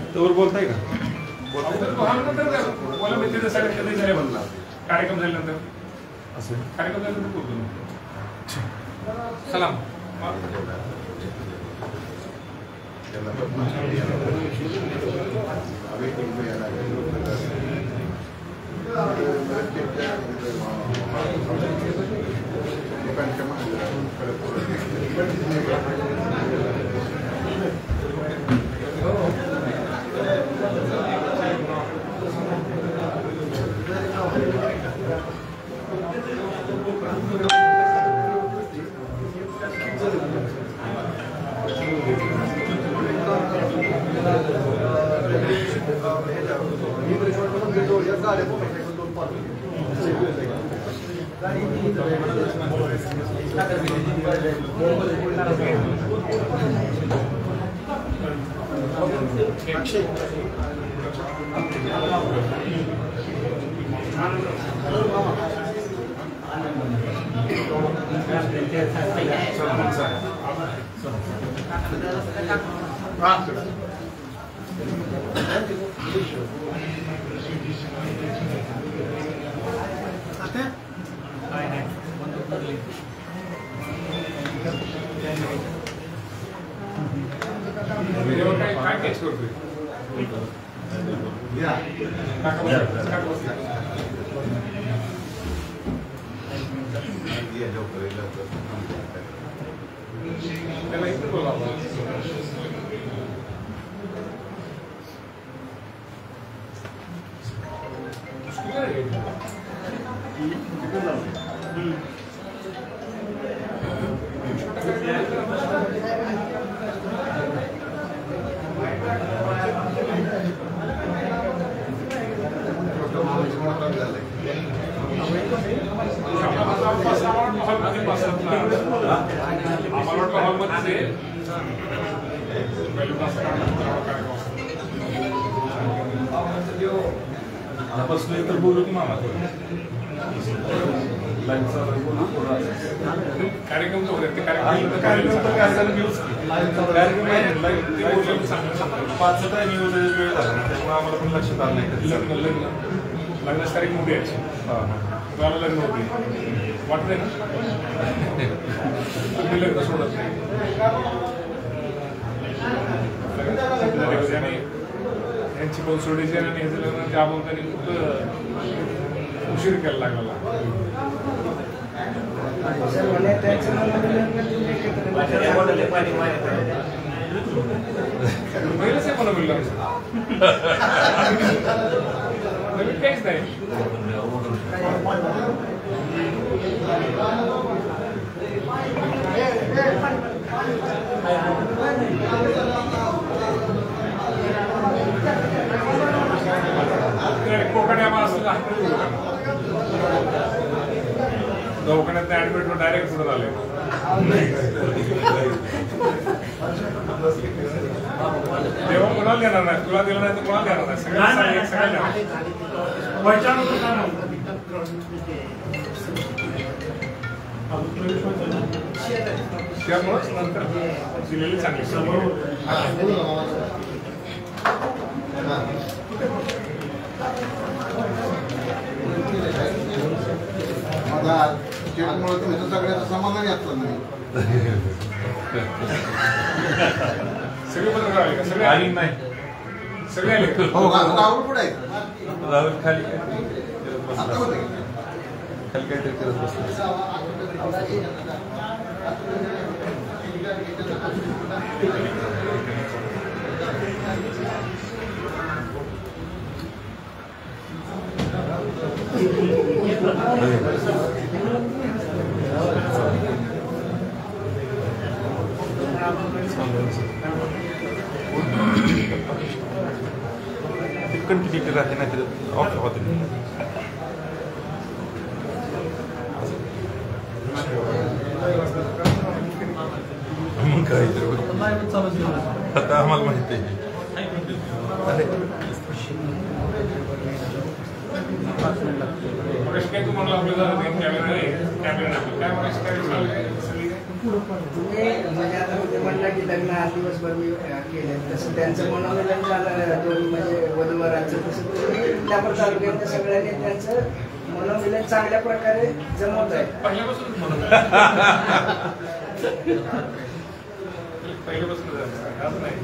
तोवर बोलताय का? बोला मी तिथे सगळ्या झाले म्हणला कार्यक्रम झाल्यानंतर असं कार्यक्रम झाल्यानंतर बोलतो सलाम काय टेस्ट करतोय त्याला इकडे बोला तर बोलू की मामा कार्यक्रम जो होते पाच न्यूज वेळ झाला त्यामुळे आम्हाला पण लक्षात आलं नाही लग्नाची तारीख मोठी आहे तुम्हाला लग्न होते वाटत आहे ना तुम्ही लग्न सोडत नाही यांची पण सोडीची आणि ह्याचं लग्न त्या आपण त्यांनी खूप उशीर केला लागला पहिलंच आहे मला बोललं नवीन काहीच नाही कोकण दवाखान्यात ऍडमिट डायरेक्ट पुढे आले तेव्हा कोणाला देणार नाही तुला दिलं नाही तर कोणाला देणार नाही सगळ्यांना त्यामुळेच नंतर दिलेली चांगली त्यामुळे तुम्ही तर सगळ्याचं समाधान घेतलं नाही सगळे पत्रकार आले का सगळे आले नाही सगळे आले हो राहुल पुढे आहे राहुल खाली खाली काहीतरी करत बसला कंटिन्युटी राहते नाही तर ऑफ होते. मग काय तर आता आम्हाला माहिती आहे. काय तुम्हाला आपल्याला कॅमेरा काय म्हणायचं काय म्हणजे आता तुम्ही म्हणला की लग्न आज दिवसभर मी केले तसं त्यांचं मनोरंजन झालं दोन्ही म्हणजे वधूवरांचं तसं इंदापूर तालुक्यातल्या सगळ्यांनी त्यांचं मनोरंजन चांगल्या प्रकारे जमवत आहे. पहिल्यापासूनच म्हणून पहिल्यापासून आज नाही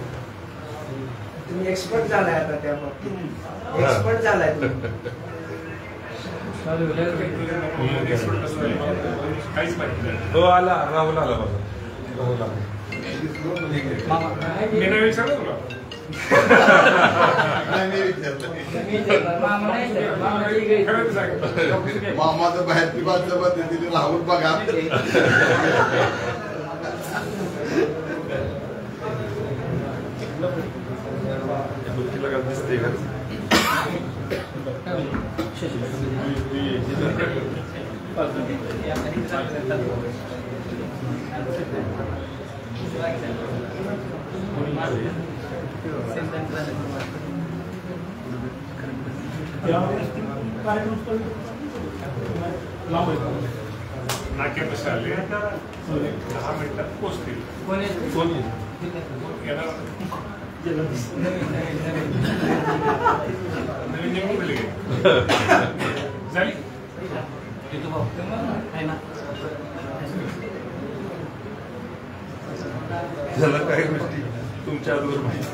तुम्ही एक्सपर्ट झालाय आता त्या बाबतीत एक्सपर्ट झालाय तुम्ही. काहीच माहिती नाही. हो आला राहुल आला बघा. राहुल आला. मी नाही विचारलं तुला. खरंच सांग. मामाचं बाहेरची बाजू पद्धतीने राहुल बघा. तिला का दिसते का? नाक्यापाशी आले 10 मिनिटात पोहोचतील. कोणी येणार नवीन नेमून दिले झाली. झाला काही गोष्टी तुमच्या अगोदर माहिती.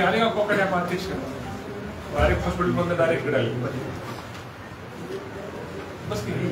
आले का कोकड्या अध्यक्ष डायरेक्ट हॉस्पिटल मधून डायरेक्ट इकडे आले. बस किती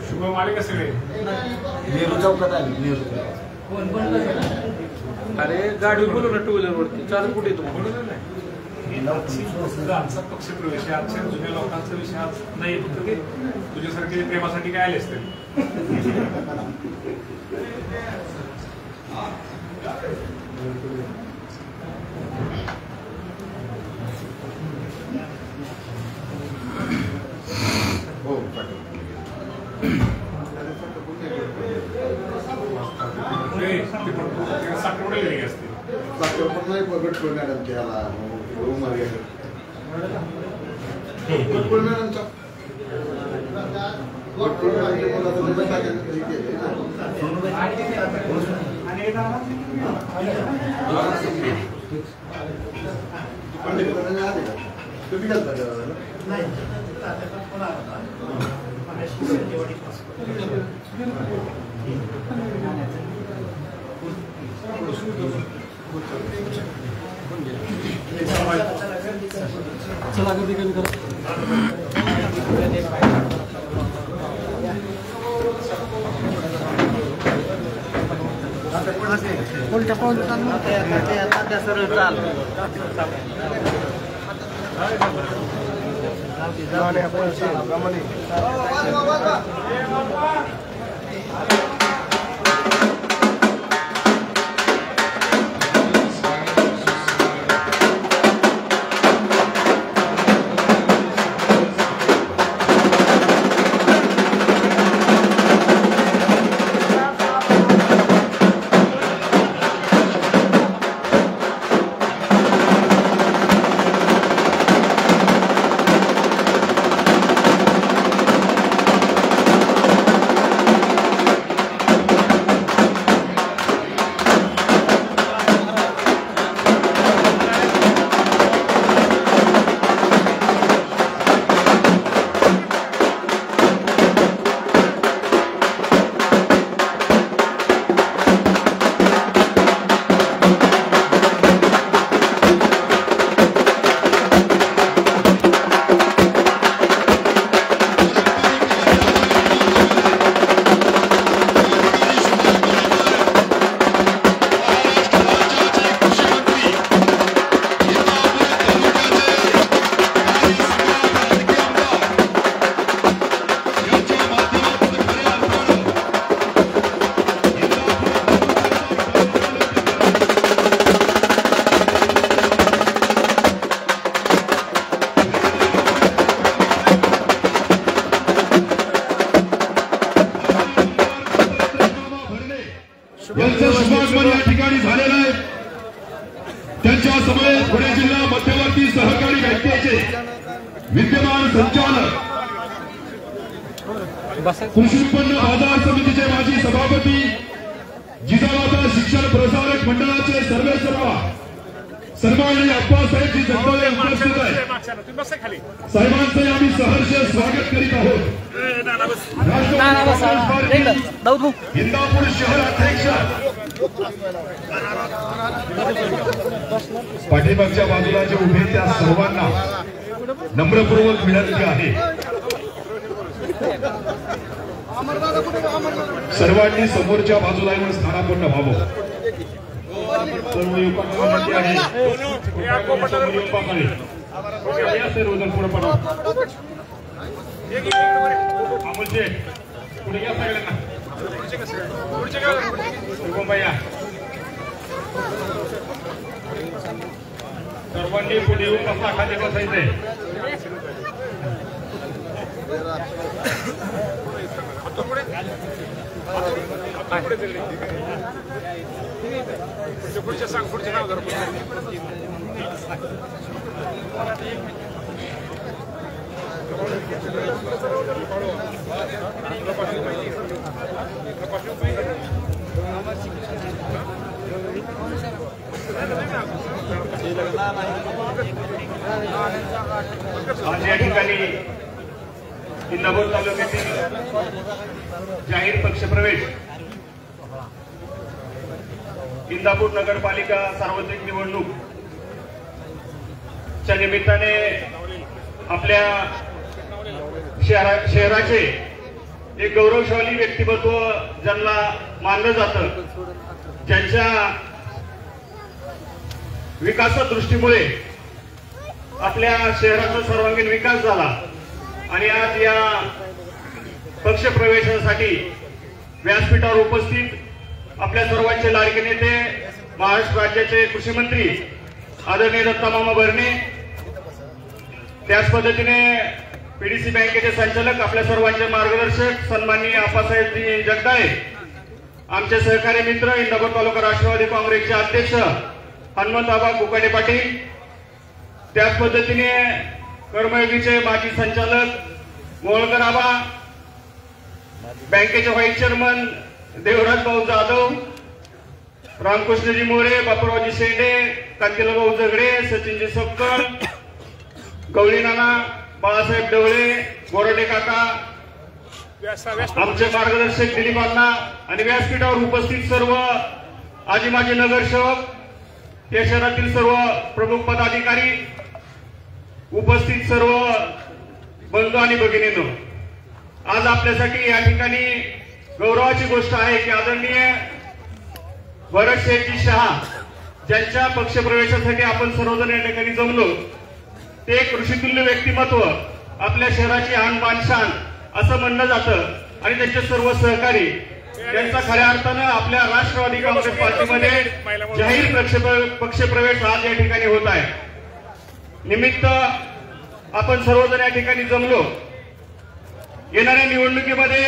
शुभम आले का सगळे? नेहरू चौकात आली. अरे गाडीवर बोलू ना टू व्हीलर वरती चालू कुठे येतो बोलू नाही. आजचा पक्षप्रवेश आहे. आजच्या जुन्या लोकांचा विषय आज नाही. फक्त ते तुझ्यासारखे प्रेमासाठी काय आले असते. साखरपुडे गेले असते. साखरपुडा नाही बघत मॅडम त्याला मॅडमचा तुम्ही चला गर्दी कमी करा. उलट्या पाऊल त्या सरळ चाल. यांचं शुभागमन या ठिकाणी झालेलं आहे. त्यांच्या समवेत पुणे जिल्हा मध्यवर्ती सहकारी बँकेचे विद्यमान संचालक, कृषी उत्पन्न बाजार समितीचे माजी सभापती, जिजाबाजार शिक्षण प्रसारक मंडळाचे सर्वेसर्वा सन्माननीय अप्पासाहेबजी जगदाळे उपस्थित आहेत. साहेबांचे आम्ही सहर्ष स्वागत करीत आहोत. इंदापूर शहर अध्यक्ष पाठीमागच्या बाजूला जे उभे त्या सर्वांना नम्रपूर्वक विनंती आहे, सर्वांनी समोरच्या बाजूला येऊन स्थानापन्न व्हावं. सर्व युवकांना विनंती आहे, सर्वजण पुढे पडा. अमोलचे पुढे या सगळ्यांना. सर्वांनी पुढे येऊन कसा खाली बसायचंय. पुढचे सांग, पुढचे नाव जरा. आज या ठिकाणी इंदापूर तालुक्यातील जाहीर पक्षप्रवेश, इंदापूर नगरपालिका सार्वत्रिक निवडणूक च्या निमित्ताने आपल्या शहराचे एक गौरवशाली व्यक्तिमत्व ज्यांना मानलं जातं, ज्यांच्या विकास दृष्टीमुळे आपल्या शहराचा सर्वांगीण विकास झाला आणि आज या पक्षप्रवेशासाठी व्यासपीठावर उपस्थित आपल्या सर्वांचे लाडके नेते, महाराष्ट्र राज्याचे कृषी मंत्री आदरणीय दत्ता मामा भरणे, त्याच पद्धतीने पीडीसी बँकेचे संचालक, आपल्या सर्वांचे मार्गदर्शक सन्माननीय अप्पासाहेबजी जगदाळे, आमचे सहकारी मित्र इंदापूर तालुका राष्ट्रवादी काँग्रेसचे अध्यक्ष हनुमंतआबा कुकाडे पाटील, त्याच पद्धतीने कर्मयोगीचे माजी संचालक मोहोळकर आबा, बँकेचे व्हाईस चेअरमन देवराज भाऊ जाधव, रामकृष्णजी मोरे, बापूरावजी शेंडे, कांतीलाल भाऊ झगडे, सचिनजी सपकाळ, गवळी नाना, बाळासाहेब डवळे, गोरडे काका, आमचे मार्गदर्शक दिलीप अण्णा आणि व्यासपीठावर उपस्थित सर्व आजी माजी नगरसेवक, या शहरातील सर्व प्रमुख पदाधिकारी, उपस्थित सर्व बंधू आणि भगिनींनो, आज आपल्यासाठी या ठिकाणी गौरवाची गोष्ट आहे की आदरणीय भरत शेठजी शहा ज्यांच्या पक्षप्रवेशासाठी आपण सर्वजण या ठिकाणी जमलो, ते एक ऋषितुल्य व्यक्तिमत्व, आपल्या शहराची आन बान शान असं म्हणलं जातं आणि त्यांचे सर्व सहकारी यांचा खऱ्या अर्थानं आपल्या राष्ट्रवादी काँग्रेस पार्टीमध्ये जाहीर पक्षप्रवेश आज या ठिकाणी होत आहे. निमित्त आपण सर्वजण या ठिकाणी जमलो. येणाऱ्या निवडणुकीमध्ये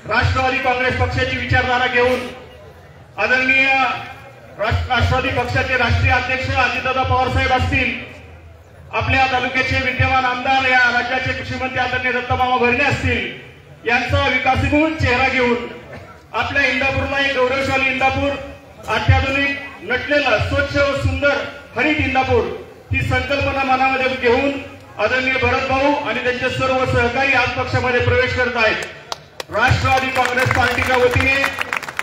राष्ट्रवादी काँग्रेस पक्षाची विचारधारा घेऊन आदरणीय राष्ट्रवादी पक्षाचे राष्ट्रीय अध्यक्ष अजितदादा पवार साहेब असतील, आपल्या तालुक्याचे विद्यमान आमदार, या राज्याचे कृषी मंत्री आदरणीय दत्तमामा भरणे असतील, यांचा विकासमूल चेहरा घेऊन आपल्या इंदापूरला एक गौरवशाली इंदापूर, अत्याधुनिक नटलेला स्वच्छ व सुंदर हरित इंदापूर ही संकल्पना मनामध्ये घेऊन आदरणीय भरत भाऊ आणि त्यांचे सर्व सहकारी आज पक्षामध्ये प्रवेश करत आहेत. राष्ट्रवादी काँग्रेस पार्टीच्या वतीने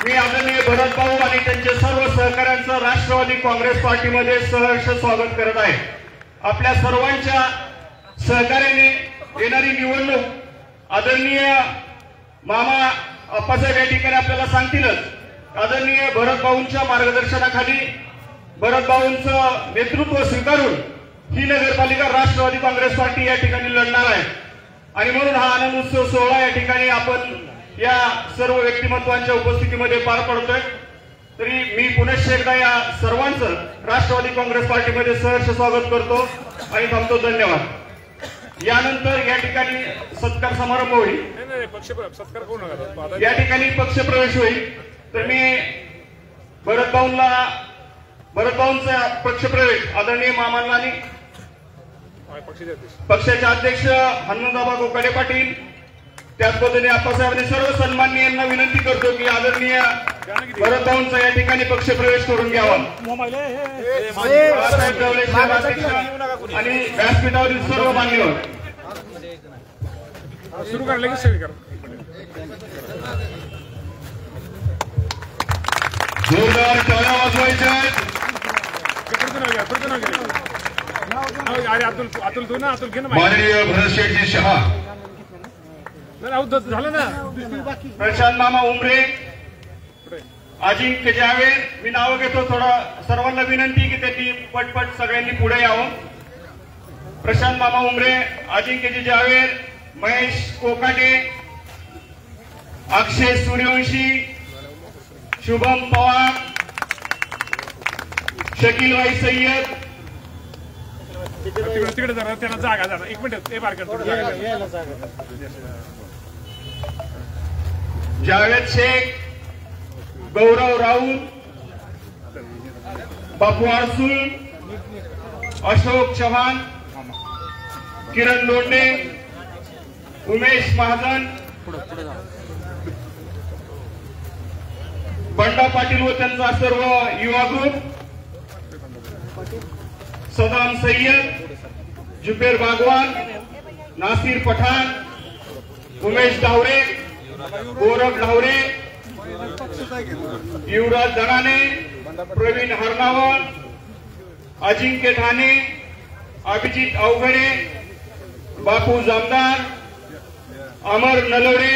मी आदरणीय भरत भाऊ आणि त्यांचे सर्व सहकाऱ्यांचं राष्ट्रवादी काँग्रेस पार्टीमध्ये सहर्ष स्वागत करत आहे. आपल्या सर्वांच्या सहकार्याने येणारी निवडणूक आदरणीय मामा अप्पासाहेब या ठिकाणी आपल्याला सांगतीलच. आदरणीय भरत भाऊंच्या मार्गदर्शनाखाली, भरत भाऊंचं नेतृत्व स्वीकारून ही नगरपालिका राष्ट्रवादी काँग्रेस पार्टी या ठिकाणी लढणार आहे आणि म्हणून हा आनंद उत्सव सोहळा या ठिकाणी आपण या सर्व व्यक्तिमत्वांच्या उपस्थितीमध्ये पार पडतोय. तरी मी पुनश्च एकदा या सर्वांचं राष्ट्रवादी काँग्रेस पार्टीमध्ये सहर्ष स्वागत करतो आणि थांबतो. धन्यवाद. यानंतर या ठिकाणी सत्कार समारंभ होईल. या ठिकाणी पक्षप्रवेश होईल. तर मी भरत भाऊंचा पक्षप्रवेश आदरणीय मामांना आणि पक्षाचे अध्यक्ष हनुमंतबाबा गोकाडे पाटील, त्याच पद्धतीने आप्पासाहेबांनी सर्व सन्माननीय यांना विनंती करतो की आदरणीय भरत भाऊंचा या ठिकाणी पक्षप्रवेश करून घ्यावा. बाळासाहेब जवळे शहराध्यक्ष आणि व्यासपीठावरील सर्व मान्यवर सुरू करा, लगेच सगळी करा. जोरदार टाळ्या वाजवायच्या. अतुल तू ना, अतुल घे ना. माननीय भरत शेठजी शहा, झालं ना. प्रशांत मामा उमरे, अजिंक्य जावेद, मी नाव घेतो. थोडा सर्वांना विनंती की त्यांनी पटपट सगळ्यांनी पुढे यावं. प्रशांत मामा उमरे, अजिंक्यजी जावेद, महेश कोकाटे, अक्षय सूर्यवंशी, शुभम पवार, शकील भाई सय्यद, तिकडे जरा त्यांना जागा जाणार. एक मिनिट ते बारकर जावेद शेख, गौरव राऊत, बापू आरसूल, अशोक चव्हाण, किरण लोंढे, उमेश महाजन, बंडा पाटील व त्यांचा सर्व युवा ग्रुप, सदाम सय्यद, जुबेर बागवान, नासिर पठाण, उमेश धावरे, गौरव धावरे, युवराज धनाने, प्रवीण हरनावर, अजिंक्य ठाणे, अभिजित अवघडे, बापू जामदार, अमर नलवडे,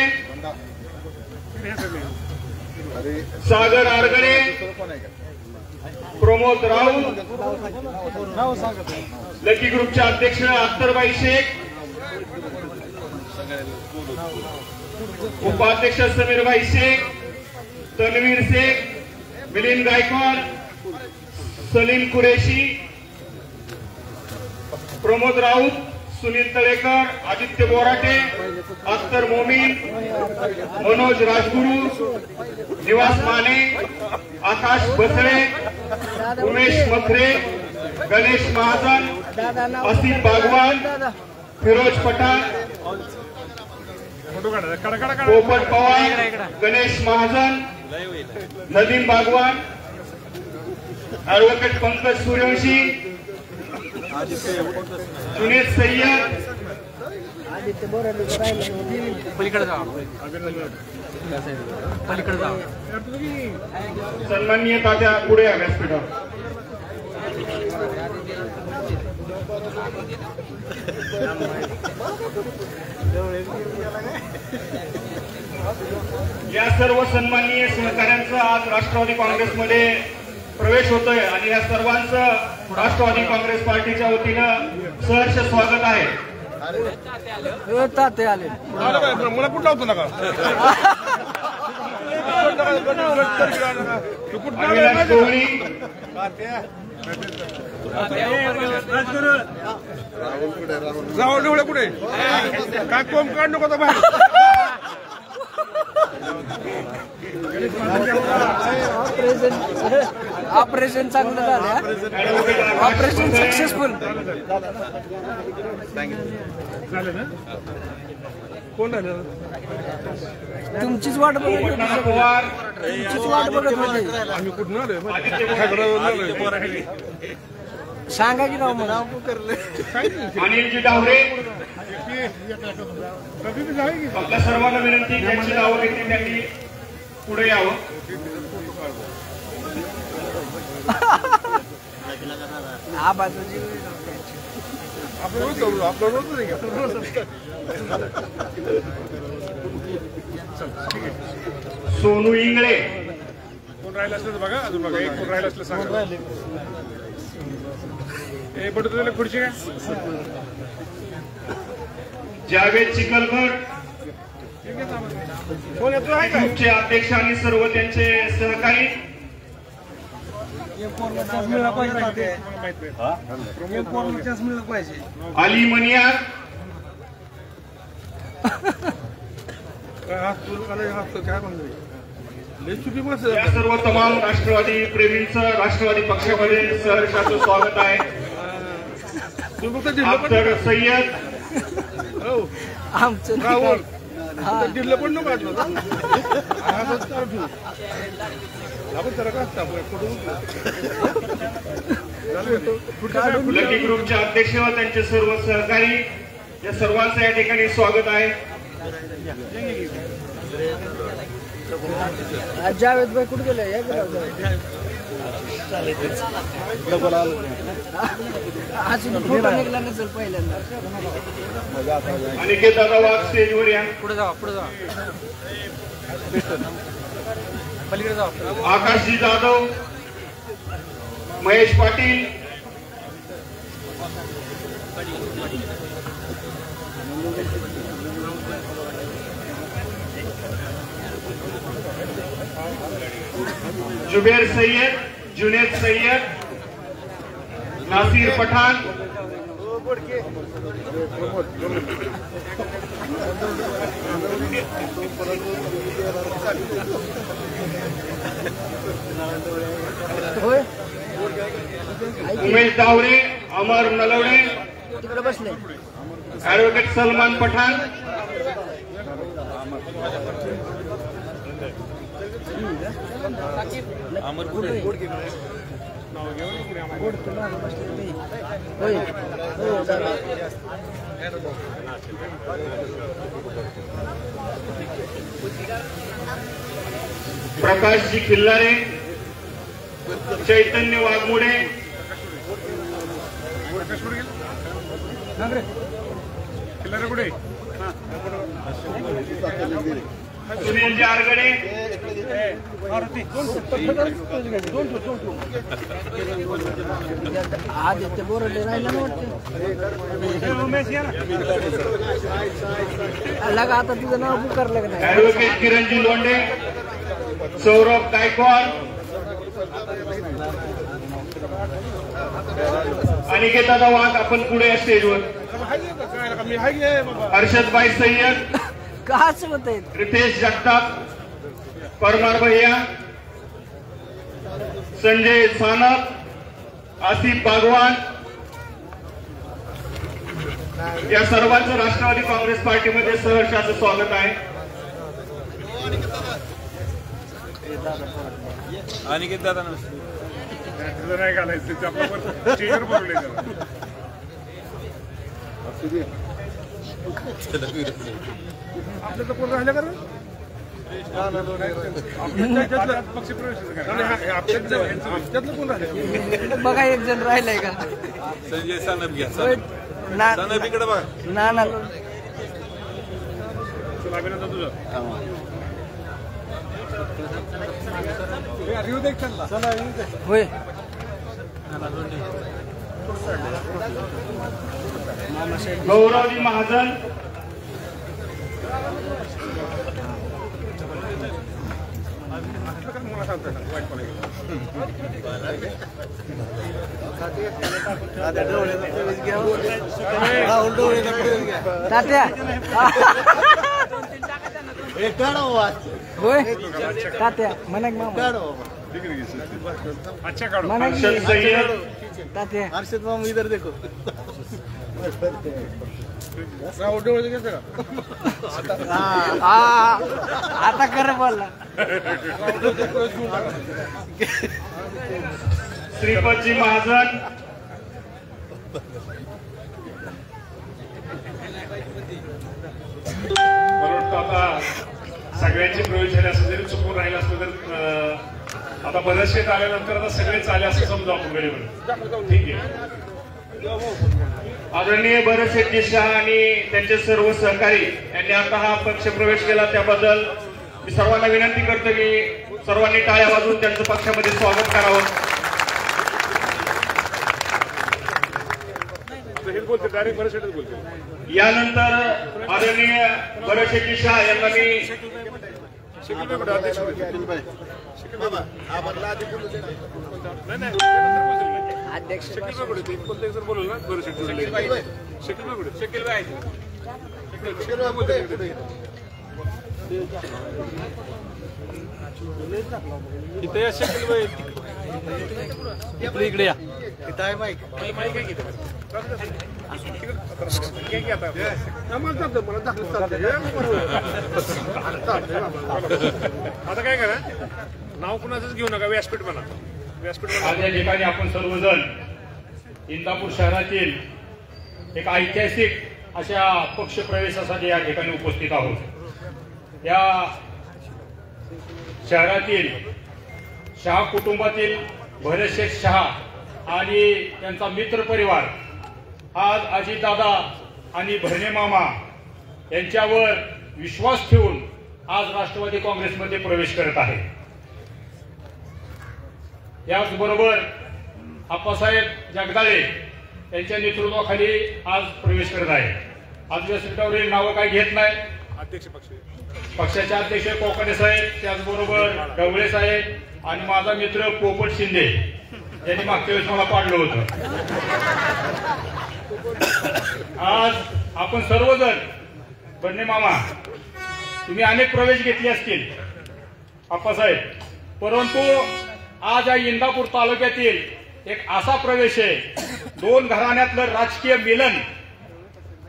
सागर आरगडे, प्रमोद राऊत, लकी ग्रुपचे अध्यक्ष अख्तरबाई शेख, उपाध्यक्ष समीरभाई शेख, तन्वीर शेख, मिलिंद गायकवाड, सलीम कुरेशी, प्रमोद राऊत, सुनील तळेकर, आदित्य बोराटे, अख्तर मोमीन, मनोज राजगुरू, निवास माने, आकाश बसळे, उमेश मखरे, गणेश महाजन, असित बागवान, फिरोज पठाण, पोपट पवार, गणेश महाजन, नदीम बागवान, ऍडव्होकेट पंकज सूर्यवंशी, सुनील सय्यद, आदित्य बोराडे राहिले पलीकडे जा पलीकडे जा सन्माननीय तात्या पुढे या व्यासपीठावर. या सर्व सन्माननीय सहकाऱ्यांचा आज राष्ट्रवादी काँग्रेसमध्ये प्रवेश होतोय आणि या सर्वांचं राष्ट्रवादी काँग्रेस पार्टीच्या वतीनं सहर्ष स्वागत आहे. ताते आले मला कुठला होतो नका अविनाश कोहली, जाऊ डोळे कुठे काय कोंब काढ नको बाहेर. ऑपरेशन चांगलं झालं. ऑपरेशन सक्सेसफुल झालं ना. कोण झालं तुमचीच वाट बघत होती एकनाथ सगळे. पवार, तुमचीच वाट बघत होती. आम्ही कुठून आलोय सांगा की राव मला अनिलजी डावरे. आपल्या सर्वांना विनंती, ज्यांची नावं घेतली त्यांनी पुढे यावं. हा बाजूची सोनू इंगळे, कोण राहिलं असलं तर बघा. अजून बघा एक कोण राहिलं असलं सांगा. हे पडतो त्याला खुर्ची काय. जावेद चिखलकर, कोण येतो आहे का. ग्रुपचे अध्यक्ष आणि सर्व त्यांचे सहकारी. अली मनियार, या सर्व तमाम राष्ट्रवादी प्रेमींचं राष्ट्रवादी पक्षामध्ये सहर्षाचं स्वागत आहे. अख्तर सय्यद, आमचं राहुल जिल्हा पण नको लकी ग्रुपचे अध्यक्ष व त्यांचे सर्व सहकारी, या सर्वांचं या ठिकाणी स्वागत आहे. जावेद भाई कुठे गेले. अजून फोटो निघला नसेल पहिल्यांदा. अनिकेत दादा वाघ स्टेजवर या. पुढे जा पुढे जा पलीकडे जा. आकाशजी जाधव, महेश पाटील, जुबेर सय्यद, जुनेद सय्यद, नासिर पठाण, होय उमेश डावरे, अमर नलवडे, तिकडे बसले. ऍडव्होकेट सलमान पठाण, प्रकाशजी खिल्लारे, चैतन्य वाघमोडे, कुठे सुनीलजी आरगडे, आदित्य बोराडे राहिला ना वाटतं. लगा आता तुझं नाव पुकारलं का नाही. ऍडव्होकेट किरणजी लोंढे, सौरभ गायकवाड, अनिकेतदादा वाघ आपण पुढे या स्टेजवर. हर्षदभाई सय्यद, काच होत आहेत. रितेश जगताप, परमार भैया, संजय सानप, आसिफ बागवान, या सर्वांचं राष्ट्रवादी काँग्रेस पार्टीमध्ये सहर्षाचं स्वागत आहे. अनिकेत दादा नाही घालायचं आपल्यावर स्टेजवर बोलले. आपलं तर कोण राहिलं का पक्षप्रवेश कोण राहिलं बघा एक जण राहिलाय का संजय सानप घ्या ना सानप इकडे बघा ना ना चला अभिनंदन तुझं होय गौरवजी महाजन मला सांगतो ना वाईट पण तात्या होय तात्या म्हणा मामा अच्छा काढू म्हणा अक्षर सय्यद तात्या हर्षद मामा इधर देखो आता खरं बोलला श्रीपतजी महाजन मला वाटतं आता सगळ्यांचे प्रवेश झाले असं जरी चुकून राहिलं असलं तर आता बरेचसे आल्यानंतर आता सगळेच आले असं समजा आपण गडीवर ठीक आहे आदरणीय भरत शेट्टी शहा आणि त्यांचे सर्व सहकारी यांनी आता हा पक्ष प्रवेश केला त्याबद्दल मी सर्वांना विनंती करतो की सर्वांनी टाळ्या वाजवून त्यांचं पक्षामध्ये स्वागत करावं. हेच बोलते डायरेक्ट बरेच शेटच बोलते यानंतर आदरणीय भरत शेट्टी शहा यांना मी शकील भाई कुठे अध्यक्ष अध्यक्ष शकील भाई कुठे कोणतं एक जर बोलू ना बरं शकील भाई कुठे शकील भाई इथे या शकील भाई इकडे या इथं आहे माईक माहिती आहे की आता काय करा नाव कुणाचंच घेऊ नका व्यासपीठ म्हणा व्यासपीठ आज या ठिकाणी आपण सर्वजण इंदापूर शहरातील एक ऐतिहासिक अशा पक्ष प्रवेशासाठी या ठिकाणी उपस्थित आहोत. या शहरातील शहा कुटुंबातील भरतशेठ शहा आणि त्यांचा मित्र परिवार आज अजितदादा आणि भरणे मामा यांच्यावर विश्वास ठेवून आज राष्ट्रवादी काँग्रेसमध्ये प्रवेश करत आहे. याचबरोबर आप्पासाहेब जगदाळे यांच्या नेतृत्वाखाली आज प्रवेश करत आहे. आज व्यासपीठावरील नावं काही घेत नाही. अध्यक्ष पक्षाचे अध्यक्ष कोकणे साहेब त्याचबरोबर ढवळे साहेब आणि माझा मित्र पोपट शिंदे यांनी मागच्या वेळेस मला पाडलं होतं. आज आपण सर्वजण बन्ने मामा तुम्ही अनेक प्रवेश घेतले असतील आप्पासाहेब, परंतु आज या इंदापूर तालुक्यातील एक असा प्रवेश आहे, दोन घराण्यातलं राजकीय मिलन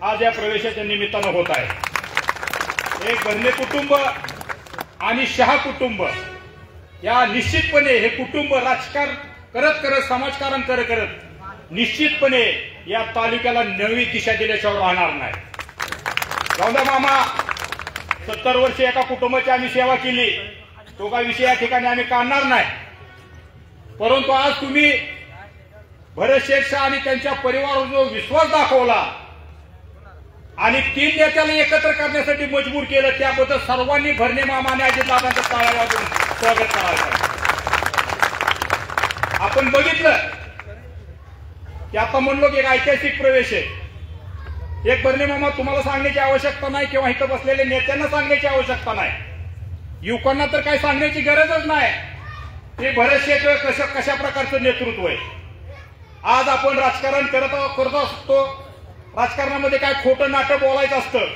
आज या प्रवेशाच्या निमित्तानं होत आहे. एक बर्ने कुटुंब आणि शहा कुटुंब या निश्चितपणे हे कुटुंब राजकारण करत करत समाजकारण करत करत निश्चितपणे या तालुक्याला नवी दिशा दिल्याशिवाय राहणार नाही. जाऊंद्या मामा 70 वर्ष एका कुटुंबाची आम्ही सेवा केली, तो काय विषय या ठिकाणी आम्ही काढणार नाही. परंतु आज तुम्ही भरत शेठ शहा आणि त्यांच्या परिवारावर जो विश्वास दाखवला आणि 3 नेत्याला एकत्र करण्यासाठी मजबूर केलं, त्याबद्दल सर्वांनी भरणे मामा आणि अजितदादांचं टाळ्या वाजवून स्वागत करायचं. आपण बघितलं की आता म्हणलो की एक ऐतिहासिक प्रवेश आहे. एक भरणे मामा तुम्हाला सांगण्याची आवश्यकता नाही किंवा इथं बसलेल्या नेत्यांना सांगण्याची आवश्यकता नाही, युवकांना तर काही सांगण्याची गरजच नाही. ते भरत शेठ कशा प्रकारचं नेतृत्व आहे. आज आपण राजकारण करत असतो, राजकारणामध्ये काय खोटं नाटक बोलायचं असतं,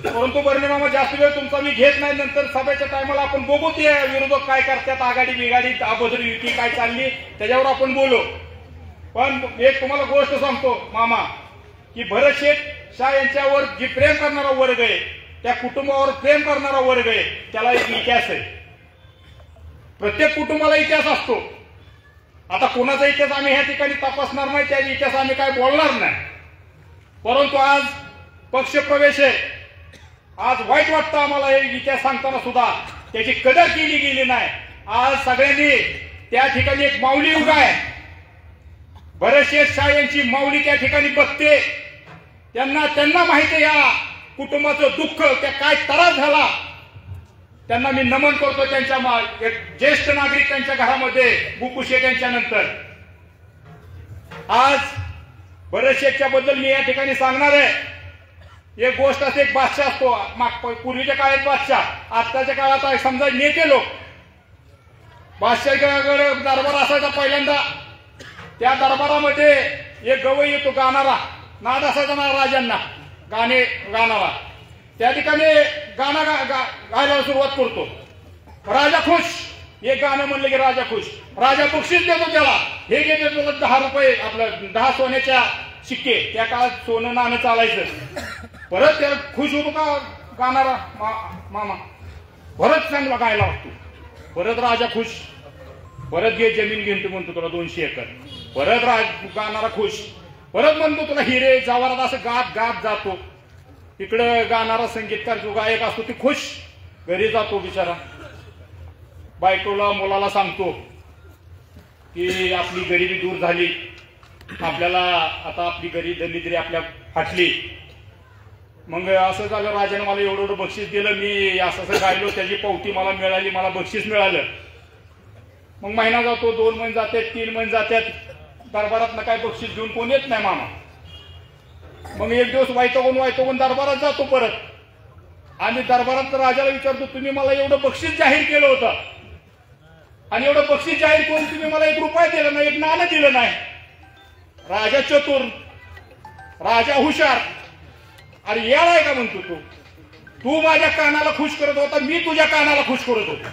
परंतु भरणे मामा जास्त वेळ तुमचा मी घेत नाही. नंतर सभेच्या टायमाला आपण बघू ते विरोधक काय करतात, आघाडी बिघाडी अभद्र युती काय चालली त्याच्यावर आपण बोलू. पण एक तुम्हाला गोष्ट सांगतो मामा की भरत शेठ शाह यांच्यावर जी प्रेम करणारा वर्ग आहे, त्या कुटुंबावर प्रेम करणारा वर्ग आहे, त्याला एक इतिहास आहे. प्रत्येक कुटुंबाला इतिहास असतो. आता कोणाचा इतिहास आम्ही ह्या ठिकाणी तपासणार नाही, त्या इतिहास आम्ही काय बोलणार नाही. परंतु आज पक्षप्रवेश आहे. आज वाईट वाटतं आम्हाला हे इतिहास सांगताना सुद्धा त्याची कदर केली गेली नाही. आज सगळ्यांनी त्या ठिकाणी एक माऊली उभा आहे. भरतशेठ शाह यांची माऊली त्या ठिकाणी बघते. त्यांना माहिती या कुटुंबाचं दुःख, त्या काय त्रास झाला. त्यांना मी नमन करतो. त्यांच्या एक ज्येष्ठ नागरिक त्यांच्या घरामध्ये बुकुशेठ यांच्या नंतर. आज भरतशेठच्या बद्दल मी या ठिकाणी सांगणार आहे. एक गोष्ट असते, एक बादशाह असतो. पूर्वीच्या काळात बादशाह, आताच्या काळात समजा नेते लोक. बादशाहकडे दरबार असायचा पहिल्यांदा. त्या दरबारामध्ये एक गवई येतो गाणारा. नाद असायचा ना राजांना, गाणे गाणारा. त्या ठिकाणी गाणं गायला सुरुवात करतो. राजा खुश. एक गाणं म्हणलं की राजा खुश. राजा बक्षीस देतो त्याला. हे घेतो तुला 10 रुपये, आपलं 10 सोन्याच्या शिक्के. त्या काळात सोनं नाणं चालायचं. परत त्याला खुश होतो का गाणारा मामा. परत चांगला गायला वाटतो. परत राजा खुश. परत घे जमीन घेऊन म्हणतो तुला 200 एकर. परत गाणारा खुश. परत म्हणतो तुला हिरे जवारात. असं गात गात जातो. इकडं गाणारा संगीतकार जो गायक असतो ते खुश. घरी जातो बिचारा. बायकोला मुलाला सांगतो की आपली गरिबी दूर झाली. आपल्याला आता आपली दरिद्री आपल्या फाटली. मग असं झालं, राजाने मला एवढं बक्षीस दिलं, मी असं गायलो, त्याची पावती मला मिळाली, मला बक्षीस मिळालं. मग महिना जातो, 2 महिने जातात, 3 महिने जातात. दरबारात काय बक्षीस घेऊन कोण येत नाही मामा. मग एक दिवस वायतोगून दरबारात जातो परत. आणि दरबारात राजाला विचारतो, तुम्ही मला एवढं बक्षीस जाहीर केलं होतं आणि एवढं बक्षीस जाहीर करून तुम्ही मला 1 रुपया दिला नाही, 1 नाणं दिलं नाही. राजा चतुर, राजा हुशार. अरे याला आहे का म्हणतो तू माझ्या कानाला खुश करत होता, मी तुझ्या कानाला खुश करत होतो.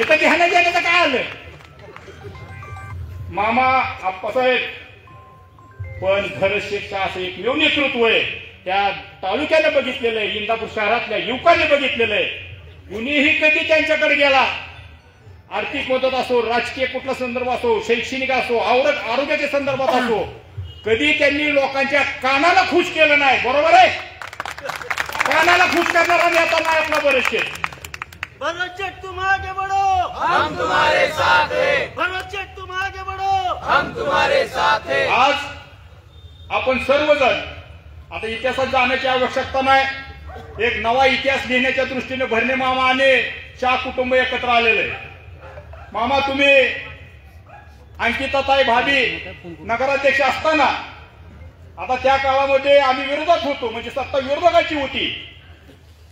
इथं ध्यान घेण्याचं काय आलं. मामा आप्पासाहेब पण भरतशेठचं असं एकमेव नेतृत्व आहे. त्या तालुक्याने बघितलेलं आहे, इंदापूर शहरातल्या युवकांनी बघितलेलं आहे. कुणीही कधी त्यांच्याकडे गेला, आर्थिक मदत असो, राजकीय कुठला संदर्भ असो, शैक्षणिक असो, आरोग्याच्या संदर्भात असो, कधी त्यांनी लोकांच्या कानाला खुश केलं नाही. बरोबर आहे. कानाला खुश करणारा नेता नाही आपला भरतशेठ. भरतशेठ तुम आगे बढ़ो, हम तुम्हारे साथ हैं. भरतशेठ तुम आगे बढ़ो, हम तुम्हारे साथ हैं. आज आपण सर्वजण आता इतिहासात जाण्याची आवश्यकता नाही. एक नवा इतिहास लिहिण्याच्या दृष्टीने भरणे मामा आणि शाह कुटुंब एकत्र आलेलं आहे. मामा तुम्ही अंकिताताई भाभी नगराध्यक्ष असताना, आता त्या काळामध्ये आम्ही विरोधात होतो, म्हणजे सत्ता विरोधकाची होती.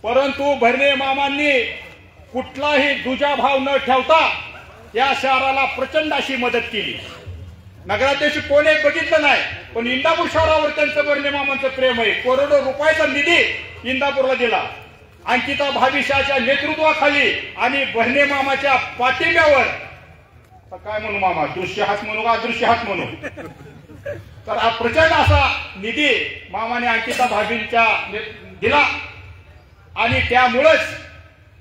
परंतु भरणे मामांनी कुठलाही दुजाभाव न ठेवता या शहराला प्रचंड अशी मदत केली. नगराध्यक्ष कोण एक बघितलं नाही, पण इंदापूर शहरावर त्यांचं भरणे मामांचं प्रेम आहे. करोडो रुपयाचा निधी इंदापूरला दिला. अंकिता भाभीशाच्या नेतृत्वाखाली आणि भरणे मामाच्या पाठिंब्यावर. काय म्हणू मामा, दृश्य हात म्हणू का अदृश्य हात म्हणू, तर हा प्रचंड असा निधी मामाने अंकिता भाभींच्या दिला. आणि त्यामुळेच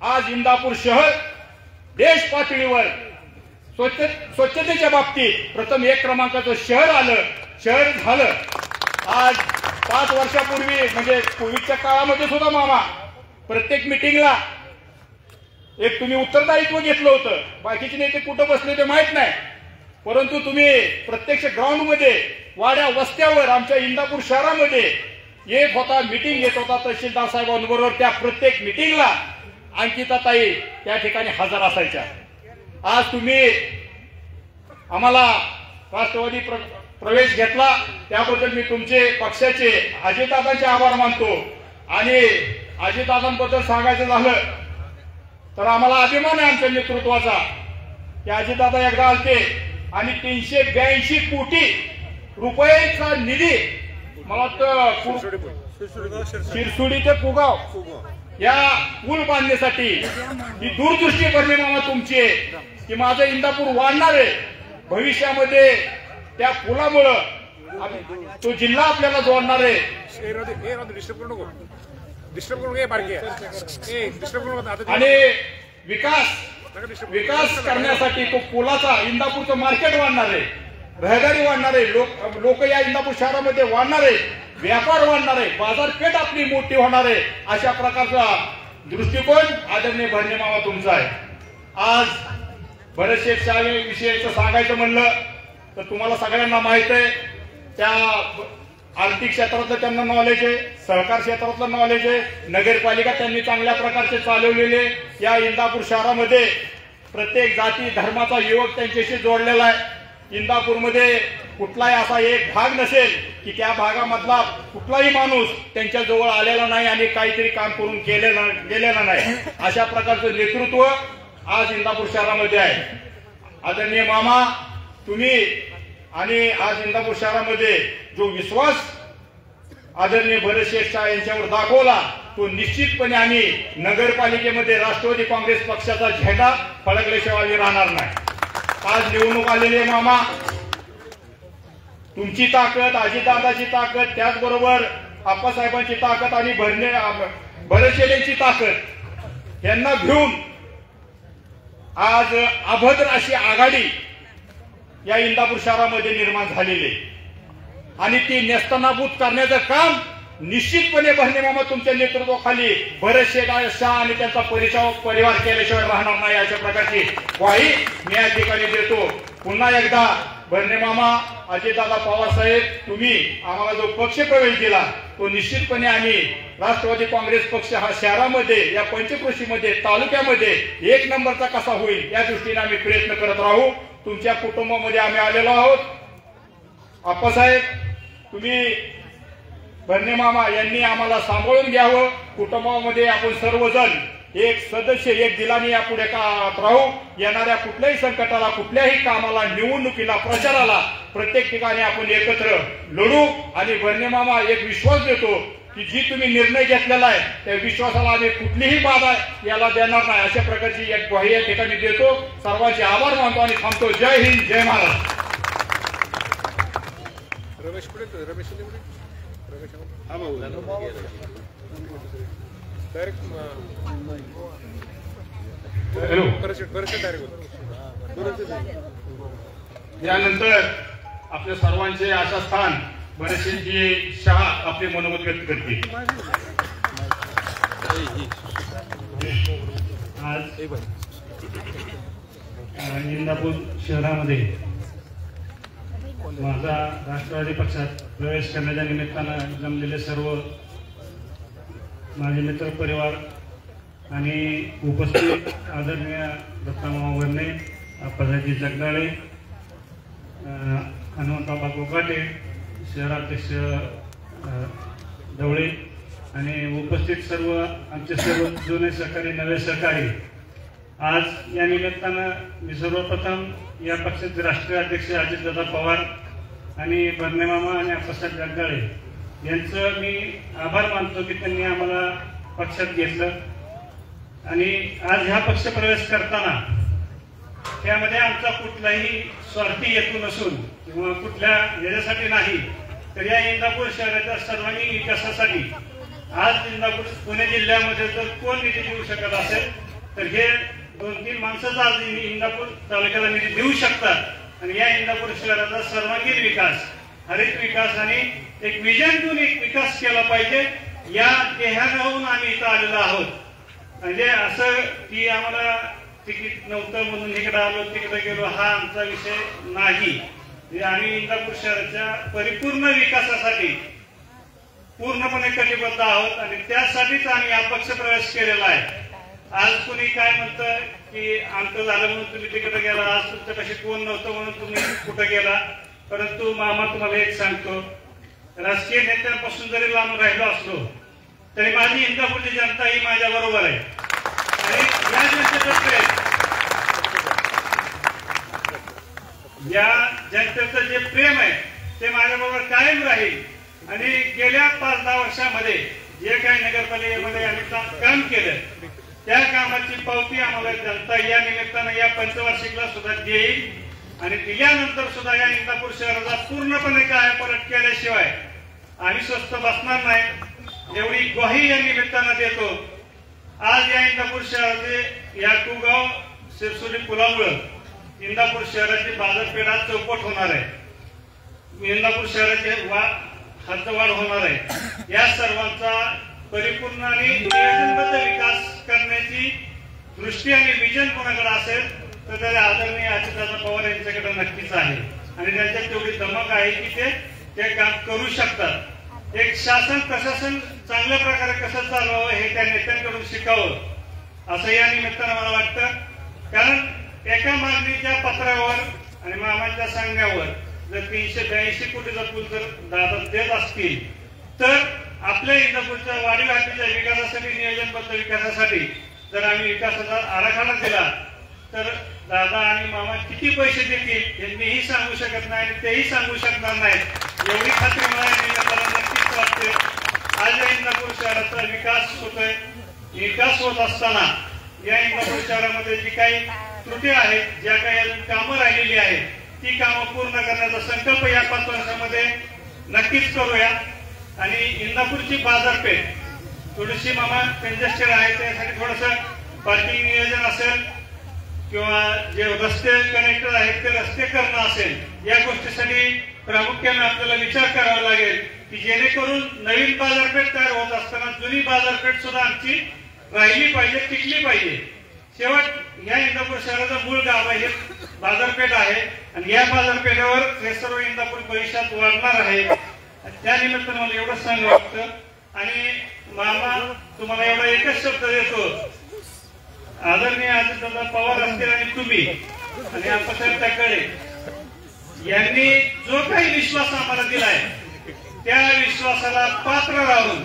आज इंदापूर शहर देश पातळीवर स्वच्छतेच्या बाबतीत प्रथम 1 क्रमांकाचं शहर झालं. आज 5 वर्षापूर्वी म्हणजे कोविडच्या काळामध्ये सुद्धा मामा प्रत्येक मिटिंगला एक तुम्ही उत्तरदायित्व घेतलं होतं. बाकीचे नेते कुठं बसले ते माहित नाही, परंतु तुम्ही प्रत्यक्ष ग्राउंड मध्ये, वाड्या वस्त्यावर आमच्या इंदापूर शहरामध्ये येत होता, मिटिंग घेत होता तहसीलदार साहेबांबरोबर. त्या प्रत्येक मिटिंगला अंकिताताई त्या ठिकाणी हजर असायच्या. आज तुम्ही आम्हाला राष्ट्रवादी प्रवेश घेतला त्याबद्दल मी तुमचे, पक्षाचे, अजितदादांचे आभार मानतो. आणि अजितदादांबद्दल सांगायचं झालं तर आम्हाला अभिमान आहे आमच्या नेतृत्वाचा की अजितदादा एकदा आलते आणि 382 कोटी रुपयाचा निधी, मला वाटतं शिरसुडी ते कुगाव या पूल बांधण्यासाठी, ही दूरदृष्टी भरणे मामा तुमची आहे की माझं इंदापूर वाढणार आहे. भविष्यामध्ये त्या पुलामुळं तो जिल्हा आपल्याला जोडणार आहे. आणि विकास करण्यासाठी तो पुलाचा इंदापूरचं मार्केट वाढणार आहे, रहदारी वाढणार आहे, लोक या इंदापूर शहरामध्ये वाढणार आहे. व्यापार वाढणार आहे, बाजारपेठ आपली मोठी होणार आहे, अशा प्रकारचा दृष्टिकोन आदरणीय भरणे मामा तुमचा आहे. आज बरेचसे शाळे विषयाचं सांगायचं म्हणलं तर तुम्हाला सगळ्यांना माहित आहे, त्या आर्थिक क्षेत्रातलं त्यांना नॉलेज आहे, सहकार क्षेत्रातलं नॉलेज आहे, नगरपालिका त्यांनी चांगल्या प्रकारचे चालवलेले. या इंदापूर शहरामध्ये प्रत्येक जाती धर्माचा युवक त्यांच्याशी जोडलेला आहे. इंदापूरमध्ये कुठलाही असा एक भाग नसेल की त्या भागामधला कुठलाही माणूस त्यांच्या जवळ आलेला नाही आणि काहीतरी काम करून गेलेला नाही. अशा प्रकारचं नेतृत्व आज इंदापूर शहरामध्ये आहे. आदरणीय मामा, तुम्ही आणि आज इंदापूर शहरामध्ये जो विश्वास आदरणीय भरत शेठ शाह यांच्यावर दाखवला, तो निश्चितपणे आम्ही नगरपालिकेमध्ये राष्ट्रवादी काँग्रेस पक्षाचा झेंडा फडकल्याशिवाय राहणार नाही. आज निवडणूक आलेली मामा, तुमची ताकद, अजितदादाची ताकद, त्याचबरोबर आप्पासाहेबांची ताकद आणि भरत शेठ यांची ताकद यांना घेऊन आज अभद्र अशी आघाडी या इंदापूर शहरामध्ये निर्माण झालेली आहे आणि ती नेस्तनाबूत करण्याचं काम निश्चितपणे भरणे मामा तुमच्या नेतृत्वाखाली भरत शेठ शाह आणि त्यांचा परिवार केल्याशिवाय राहणार नाही, अशा प्रकारची ग्वाही मी या ठिकाणी देतो. पुन्हा एकदा भरणे मामा, अजितदादा पवार साहेब, तुम्ही आम्हाला जो पक्ष प्रवेश दिला तो निश्चितपणे आम्ही राष्ट्रवादी काँग्रेस पक्ष हा शहरामध्ये, या पंचक्रोशीमध्ये, तालुक्यामध्ये एक नंबरचा कसा होईल या दृष्टीने आम्ही प्रयत्न करत राहू. तुमच्या कुटुंबामध्ये आम्ही आलेलो आहोत. आप्पासाहेब, तुम्ही भरणे मामा यांनी आम्हाला सांभाळून घ्यावं. कुटुंबामध्ये आपण सर्वजण एक सदस्य, एक दिलाने यापुढे राहू. येणाऱ्या कुठल्याही संकटाला, कुठल्याही कामाला, निवडणुकीला, प्रचाराला प्रत्येक ठिकाणी आपण एकत्र लढू. आणि भरणे मामा, एक विश्वास देतो की जी तुम्ही निर्णय घेतलेला आहे त्या विश्वासाला आम्ही कुठलीही बाधा याला देणार नाही, अशा प्रकारची एक ग्वाही या ठिकाणी देतो. सर्वांचे आभार मानतो आणि थांबतो. जय हिंद, जय महाराष्ट्र. यानंतर आपल्या सर्वांचे आशास्थान भरतजी शाह आपले मनोगत व्यक्त करतील. आज इंदापूर शहरामध्ये माझा राष्ट्रवादी पक्षात प्रवेश करण्याच्या निमित्तानं जमलेले सर्व माझे मित्र परिवार आणि उपस्थित आदरणीय दत्तामामा वर्णे, आप्पासाहेब जगदाळे, हनुमंतराव कोकाटे, शहराध्यक्ष ढवळे आणि उपस्थित सर्व आमचे सर्व जुने सहकारी, नवे सहकारी, आज या निमित्तानं मी सर्वप्रथम या पक्षाचे राष्ट्रीय अध्यक्ष अजितदादा पवार आणि भरणे मामा आणि आप्पासाहेब जगदाळे यांचं मी आभार मानतो की त्यांनी आम्हाला पक्षात घेतलं. आणि आज ह्या पक्ष प्रवेश करताना त्यामध्ये आमचा कुठलाही स्वार्थी हेतू नसून किंवा कुठल्या याच्यासाठी नाही, तर या इंदापूर शहराच्या सर्वांगीण विकासासाठी आज इंदापूर पुणे जिल्ह्यामध्ये जर कोण निधी देऊ शकत असेल तर हे 2-3 माणसंच आज इंदापूर तालुक्याला निधी देऊ शकतात. आणि या इंदापूर शहराचा सर्वांगीण विकास, हरित विकास आणि एक विजन घेऊन एक विकास केला पाहिजे, या ध्येयाने आम्ही इथं आलेलो आहोत. म्हणजे असं की आम्हाला तिकीट नव्हतं म्हणून इकडे आलो, तिकडे गेलो, हा आमचा विषय नाही. आम्ही इंदापूर शहराच्या परिपूर्ण विकासासाठी पूर्णपणे कटिबद्ध आहोत आणि त्यासाठीच आम्ही अपक्ष प्रवेश केलेला आहे. आज कुणी काय म्हणतं की आमचं झालं म्हणून तुम्ही तिकडे गेला, आज तुमच्यापाशी कोण नव्हतं म्हणून तुम्ही कुठं गेला. परंतु मामा, तुम्हाला एक सांगतो, राजकीय नेत्यांपासून जरी लांब राहिलो असलो तरी माझी इंदापूरची जनता ही माझ्या बरोबर आहे. आणि या जनतेचं प्रेम, या जनतेचं जे प्रेम आहे ते माझ्याबरोबर कायम राहील. आणि गेल्या 5-10 वर्षामध्ये जे काही नगरपालिकेमध्ये आम्ही काम केलं त्या कामाची पावती आम्हाला जनता या निमित्तानं या पंचवार्षिकला सुद्धा देईल. आणि दिल्यानंतर सुद्धा या इंदापूर शहराचा पूर्णपणे कायापालट केल्याशिवाय आम्ही स्वस्थ बसणार नाही, एवढी ग्वाही या निमित्तानं देतो. आज या इंदापूर शहराचे या कुगाव सिरसोली पुलामुळे इंदापूर शहराची बाजारपेठ आज चौपट होणार आहे. इंदापूर शहराचे खर्चवाढ होणार आहे, या सर्वांचा परिपूर्ण आणि नियोजनबद्ध विकास करण्याची दृष्टी आणि विजन कोणाकडे असेल तर त्याला आदरणीय अजितदादा पवार यांच्याकडे नक्कीच आहे आणि त्यांच्यात तेवढी धमक आहे की ते काम करू शकतात. एक शासन प्रशासन चांगल्या प्रकारे कसं चालवावं हे त्या नेत्यांकडून शिकावं असं या निमित्तानं मला वाटतं. कारण एका मागणीच्या पत्रावर आणि मामाच्या सांगण्यावर जर 382 कोटीचा पूल जर दादा देत असतील तर आपल्या इंदापूरच्या वाढीव हद्दीच्या विकासासाठी नियोजनबद्ध विकासासाठी जर आम्ही विकासाचा आराखडा दिला तर दादा आणि मामा किती पैसे देतील हे मीही सांगू शकत नाही आणि तेही सांगू शकणार नाहीत. एवढी खात्री मला नक्कीच वाटते. आज या इंदापूर शहराचा विकास होतोय. विकास होत असताना या इंदापूर शहरामध्ये जी काही त्रुटी आहेत, ज्या काही अजून कामं राहिलेली आहेत ती कामं पूर्ण करण्याचा संकल्प या 5 वर्षामध्ये नक्कीच करूया. आणि इंदापूरची बाजारपेठ थोडीशी मामा कंजेस्टेड आहे, त्यासाठी थोडंसं पार्किंग नियोजन असेल किंवा जे रस्ते कनेक्टर आहेत ते रस्ते करणं असेल, या गोष्टीसाठी प्रामुख्याने आपल्याला विचार करावा लागेल की जेणेकरून नवीन बाजारपेठ तयार होत असताना जुनी बाजारपेठ सुद्धा आमची राहिली पाहिजे, टिकली पाहिजे. शेवट या इंदापूर शहराचं मूळ गाव आहे, बाजारपेठ आहे आणि या बाजारपेठेवर हे सर्व इंदापूर भविष्यात वाढणार आहे. त्या निमित्तानं मला एवढंच सांगू वाटतं. आणि मामा तुम्हाला एवढा एकच शब्द देतो, आदरणीय अजितदादा पवार असतील आणि तुम्ही आणि आप्पासाहेब तकडे यांनी जो काही विश्वास आम्हाला दिलाय त्या विश्वासाला पात्र राहून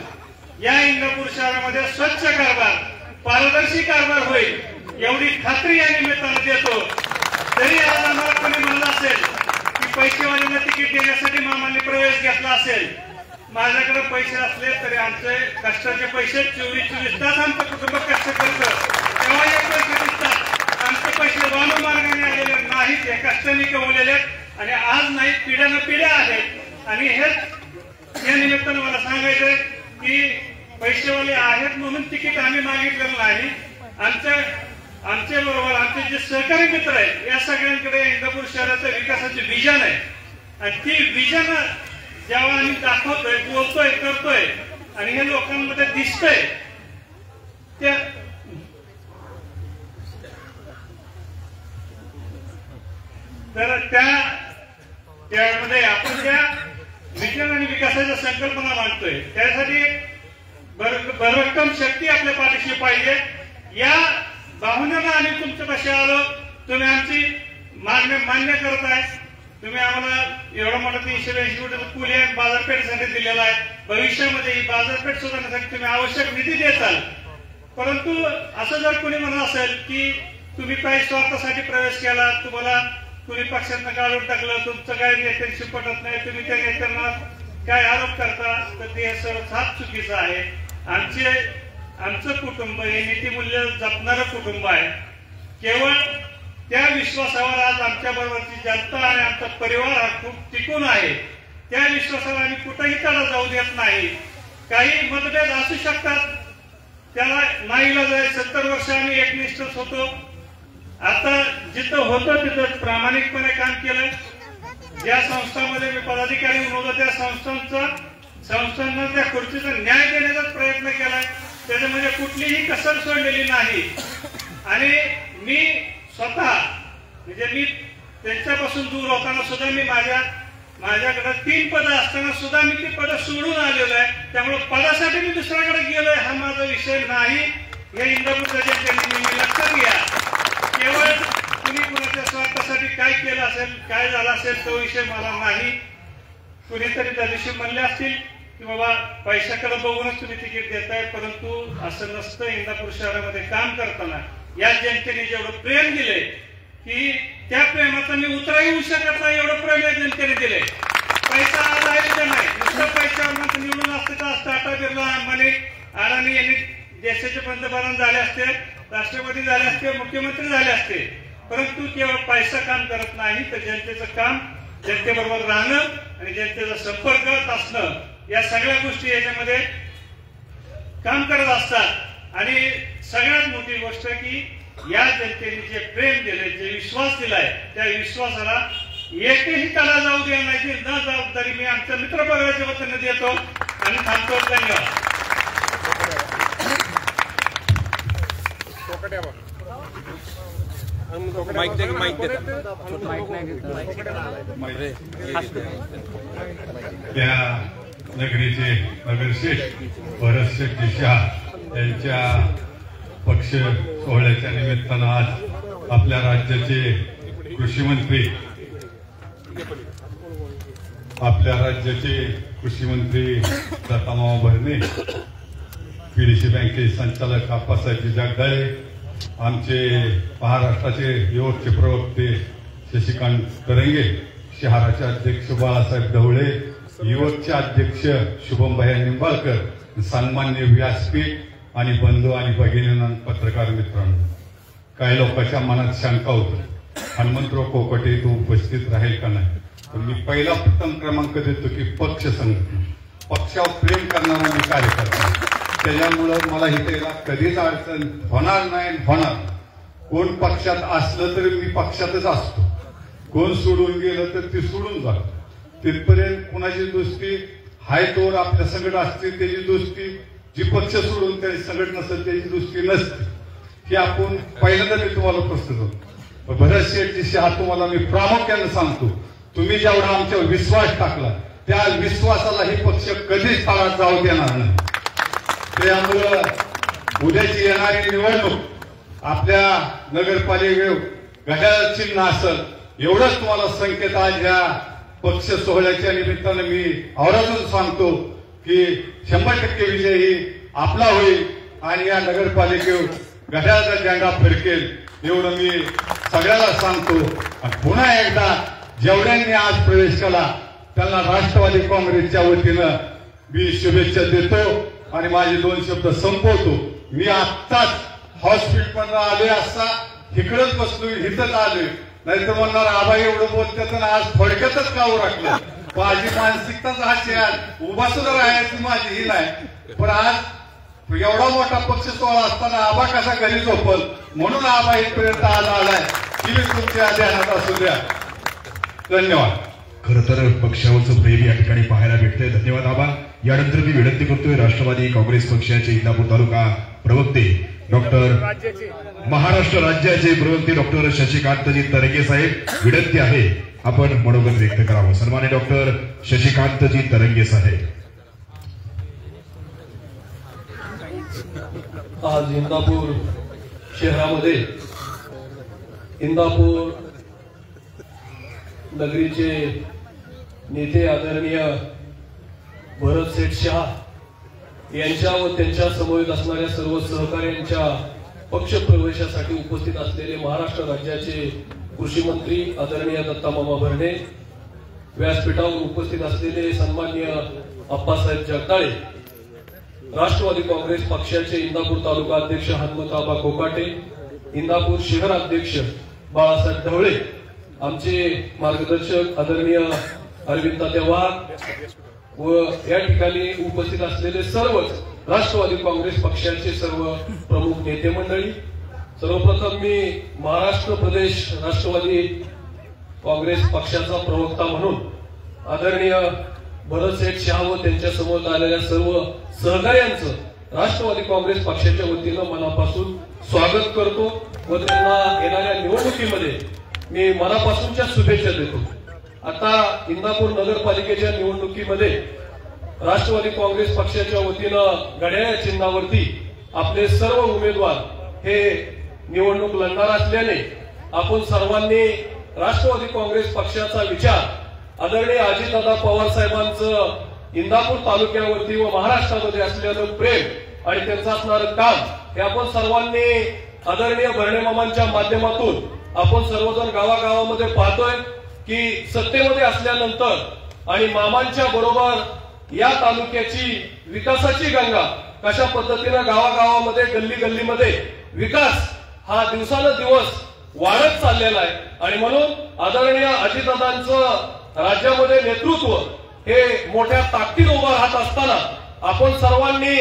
या इंदापूर शहरामध्ये स्वच्छ कारभार, पारदर्शी कारभार होईल एवढी खात्री या निमित्तानं देतो. जरी आज आम्हाला कोणी म्हणलं असेल की पैसेवाल्यांना तिकीट देण्यासाठी मामांनी प्रवेश घेतला असेल, माझ्याकडे पैसे असले तरी आमचे कष्टाचे पैसे 24 तास आमचं कुटुंब कष्ट करतं तेव्हा एक पैसे दिसतात. आमचे पैसे वाममार्गाने आलेले नाहीत, हे कष्टाने कमवलेले आणि आज नाही पिढ्यानं पिढ्या आहेत. आणि हेच या निमित्तानं मला सांगायचंय की पैसेवाले आहेत म्हणून तिकीट आम्ही मागितलेलं नाही. आमच्या बरोबर आमचे जे सहकारी मित्र आहेत या सगळ्यांकडे इंदापूर शहराच्या विकासाची विजन आहे आणि ती विजन जेव्हा आम्ही दाखवतोय, बोलतोय, करतोय आणि हे लोकांमध्ये दिसतंय तर त्यामध्ये आपण ज्या विजन आणि विकासाच्या संकल्पना मांडतोय त्यासाठी भरभक्कम शक्ती आपल्या पाठीशी पाहिजे. या भावनेनं आम्ही तुमच्यापाशी आलो, तुम्ही आमची मागणी मान्य करताय. तुम्ही आम्हाला एवढा मोठा 382 कोटीचा पूल या बाजारपेठेसाठी दिलेला आहे. भविष्यामध्ये ही बाजारपेठ सुधारण्यासाठी तुम्ही आवश्यक निधी देताल. परंतु असं जर कोणी म्हणत असेल की तुम्ही काही स्वार्थासाठी प्रवेश केला, तुम्हाला कुणी पक्षातनं काढून टाकलं, तुमचं काय नेत्यांशी पटत नाही, तुम्ही त्या नेत्यांना काय आरोप करता, तर ते सर्व चुकीचं आहे. आमचं कुटुंब हे नीतिमूल्य जपणारं कुटुंब आहे. केवळ त्या विश्वासावर आज आमच्या बरोबरची जनता आणि आमचा परिवार हा खूप टिकून आहे. त्या विश्वासाला आम्ही कुठेही तडा जाऊ देत नाही. काही मतभेद असू शकतात, त्याला नाईलाज आहे. 70 वर्ष आम्ही एकनिष्ठच होतो. आता जिथं होतं तिथं प्रामाणिकपणे काम केलंय. ज्या संस्थांमध्ये मी पदाधिकारी होतो त्या संस्थांना त्या खुर्चीचा न्याय देण्याचा प्रयत्न केलाय. त्याच्यामध्ये कुठलीही कसर सोडलेली नाही. आणि मी स्वतः म्हणजे मी त्यांच्यापासून दूर होताना सुद्धा मी माझ्याकडे 3 पदं असताना सुद्धा मी ती पदं सोडून आलेलो आहे. त्यामुळे पदासाठी मी दुसऱ्याकडे गेलोय हा माझा विषय नाही. हे इंदापूरच्या जनतेने लक्षात घ्या. केवळ तुम्ही कुणाच्या स्वार्थासाठी काय केलं असेल, काय झालं असेल तो विषय मला नाही. कुणीतरी त्या दिवशी म्हणले असतील की बाबा पैशाकडे बघूनच तुम्ही तिकीट देताय, परंतु असं नसतं. इंदापूर शहरामध्ये काम करताना या जनतेने जेवढं प्रेम दिले की त्या प्रेमाचा मी उतरा येऊ शकत नाही एवढं प्रेम या जनतेने दिले. पैसा आज आहे का नाही, नुसतं पैशावर निवडून असते तर टाटा, बिर्ला, अंबानी, अडाणी यांनी देशाचे पंतप्रधान झाले असते, राष्ट्रपती झाले असते, मुख्यमंत्री झाले असते. परंतु केवळ पैसा काम करत नाही तर जनतेचं काम, जनतेबरोबर राहणं आणि जनतेचा संपर्क असणं, या सगळ्या गोष्टी याच्यामध्ये काम करत असतात. आणि सगळ्यात मोठी गोष्ट की या जनतेने जे प्रेम दिले, जे विश्वास दिलाय त्या विश्वासाला एकही त्याला जाऊ द्या नाही ना जबाबदारी मी आमच्या मित्र परिवाराच्या वतीने देतो आणि थांबतो. धन्यवाद. त्या नगरीचे नगरसेठ भरतशेठ शाह यांच्या पक्ष सोहळ्याच्या निमित्तानं आज आपल्या राज्याचे कृषी मंत्री दत्तामामा भरणे, पीडीसी बँकेचे संचालक आप्पासाहेब जगदाळे, आमचे महाराष्ट्राचे युवकचे प्रवक्ते शशिकांत तरंगे, शहराचे अध्यक्ष बाळासाहेब ढवळे, युवकचे अध्यक्ष शुभमभाई निंबाळकर, सन्मान्य व्यासपीठ आणि बंधू आणि भगिनींना, पत्रकार मित्रांनो, काही लोकांच्या मनात शंका होती हनुमंतराव कोकटे तो उपस्थित राहील का नाही. तर मी पहिला प्रथम क्रमांक देतो की पक्ष संघटना, पक्षावर प्रेम करणारा मी कार्यकर्ता, त्याच्यामुळं मला इथे कधीच अडचण होणार नाही. कोण पक्षात असलं तरी मी पक्षातच असतो, कोण सोडून गेलं तर ती सोडून जातो. तिथपर्यंत कुणाची दोस्ती हाय तोवर आपल्या संकट असते, त्याची दोस्ती जी पक्ष सोडून त्याची संकट नसेल त्याची दोस्ती नसते. ही आपण पहिल्यांदा मी तुम्हाला प्रस्तुत होतो. भरत शेठजी शहा तुम्हाला मी प्रामुख्याने सांगतो, तुम्ही जेवढा आमच्यावर विश्वास टाकला त्या विश्वासाला ही पक्ष कधीच ताळात जाऊ देणार नाही. त्यामुळं उद्याची येणारी निवडणूक आपल्या नगरपालिकेवर घड्याळ चिन्ह असेल एवढंच तुम्हाला संकेत आज या पक्ष सोहळ्याच्या निमित्तानं मी आवर्जून सांगतो की 100% विजय ही आपला होईल आणि या नगरपालिकेवर घड्याळाचा झेंडा फडकेल एवढं मी सगळ्याला सांगतो. पुन्हा एकदा जेवढ्यांनी आज प्रवेश केला त्यांना राष्ट्रवादी काँग्रेसच्या वतीनं मी शुभेच्छा देतो आणि माझे 2 शब्द संपवतो. मी आत्ताच हॉस्पिटलमधून आलोय असता इकडंच बसलोय, इथंच आलोय, नाहीतर म्हणणार आबा एवढं बोलतात आणि आज थोडक्यातच कावं राखलं. माझी मानसिकताच अशी आज उभा सुद्धा राहायची माझी ही नाही. पण आज एवढा मोठा पक्ष सोहळा असताना आबा कसा घरी झोपल म्हणून आबा इथपर्यंत आज आलाय. ती तुमच्या ध्यानात असू द्या. धन्यवाद. खरं तर पक्षावरचं प्रेम या ठिकाणी पाहायला भेटतंय. धन्यवाद आबा. यानंतर मी विनंती करतोय राष्ट्रवादी काँग्रेस पक्षाचे इंदापूर तालुका प्रवक्ते महाराष्ट्र राज्याचे प्रवक्ते डॉक्टर शशिकांतजी तरंगे साहेब, विनंती आहे आपण मनोगत व्यक्त करावं. सन्मान्य डॉक्टर शशिकांतजी तरंगे साहेब. आज इंदापूर शहरामध्ये इंदापूर नगरीचे नेते आदरणीय भरतशेठ शाह यांच्या व त्यांच्या समवेत असणाऱ्या सर्व सहकाऱ्यांच्या पक्ष प्रवेशासाठी उपस्थित असलेले महाराष्ट्र राज्याचे कृषी मंत्री आदरणीय दत्तामामा भरणे, व्यासपीठावर उपस्थित असलेले सन्माननीय आप्पासाहेब जगदाळे, राष्ट्रवादी काँग्रेस पक्षाचे इंदापूर तालुका अध्यक्ष हनुमंतराव कोकाटे, इंदापूर शहर अध्यक्ष बाळासाहेब ढवळे, आमचे मार्गदर्शक आदरणीय अरविंद वाघ व या ठिकाणी उपस्थित असलेले सर्वच राष्ट्रवादी काँग्रेस पक्षाचे सर्व प्रमुख नेते मंडळी. सर्वप्रथम मी महाराष्ट्र प्रदेश राष्ट्रवादी काँग्रेस पक्षाचा प्रवक्ता म्हणून आदरणीय भरतशेठ शाह व त्यांच्या समोर आलेल्या सर्व सहकार्यांचं राष्ट्रवादी काँग्रेस पक्षाच्या वतीनं मनापासून स्वागत करतो व त्यांना येणाऱ्या निवडणुकीमध्ये मी मनापासूनच्या शुभेच्छा देतो. आता इंदापूर नगरपालिकेच्या निवडणुकीमध्ये राष्ट्रवादी काँग्रेस पक्षाच्या वतीनं घड्याळ चिन्हावरती आपले सर्व उमेदवार हे निवडणूक लढणार असल्याने आपण सर्वांनी राष्ट्रवादी काँग्रेस पक्षाचा विचार आदरणीय अजितदादा पवार साहेबांचं इंदापूर तालुक्यावरती व महाराष्ट्रामध्ये असलेलं प्रेम आणि त्यांचं असणारं काम हे आपण सर्वांनी आदरणीय भरणे मामांच्या माध्यमातून आपण सर्वजण गावागावामध्ये पाहतोय की सत्तेमध्ये असल्यानंतर आणि मामांच्या बरोबर या तालुक्याची विकासाची गंगा कशा पद्धतीने गावागावामध्ये गल्ली गल्लीमध्ये विकास हा दिवसानुदिवस वाढत चाललेला आहे. आणि म्हणून आदरणीय अजितदादांचं राज्यामध्ये नेतृत्व हे मोठ्या ताकदीने उभं राहत असताना आपण सर्वांनी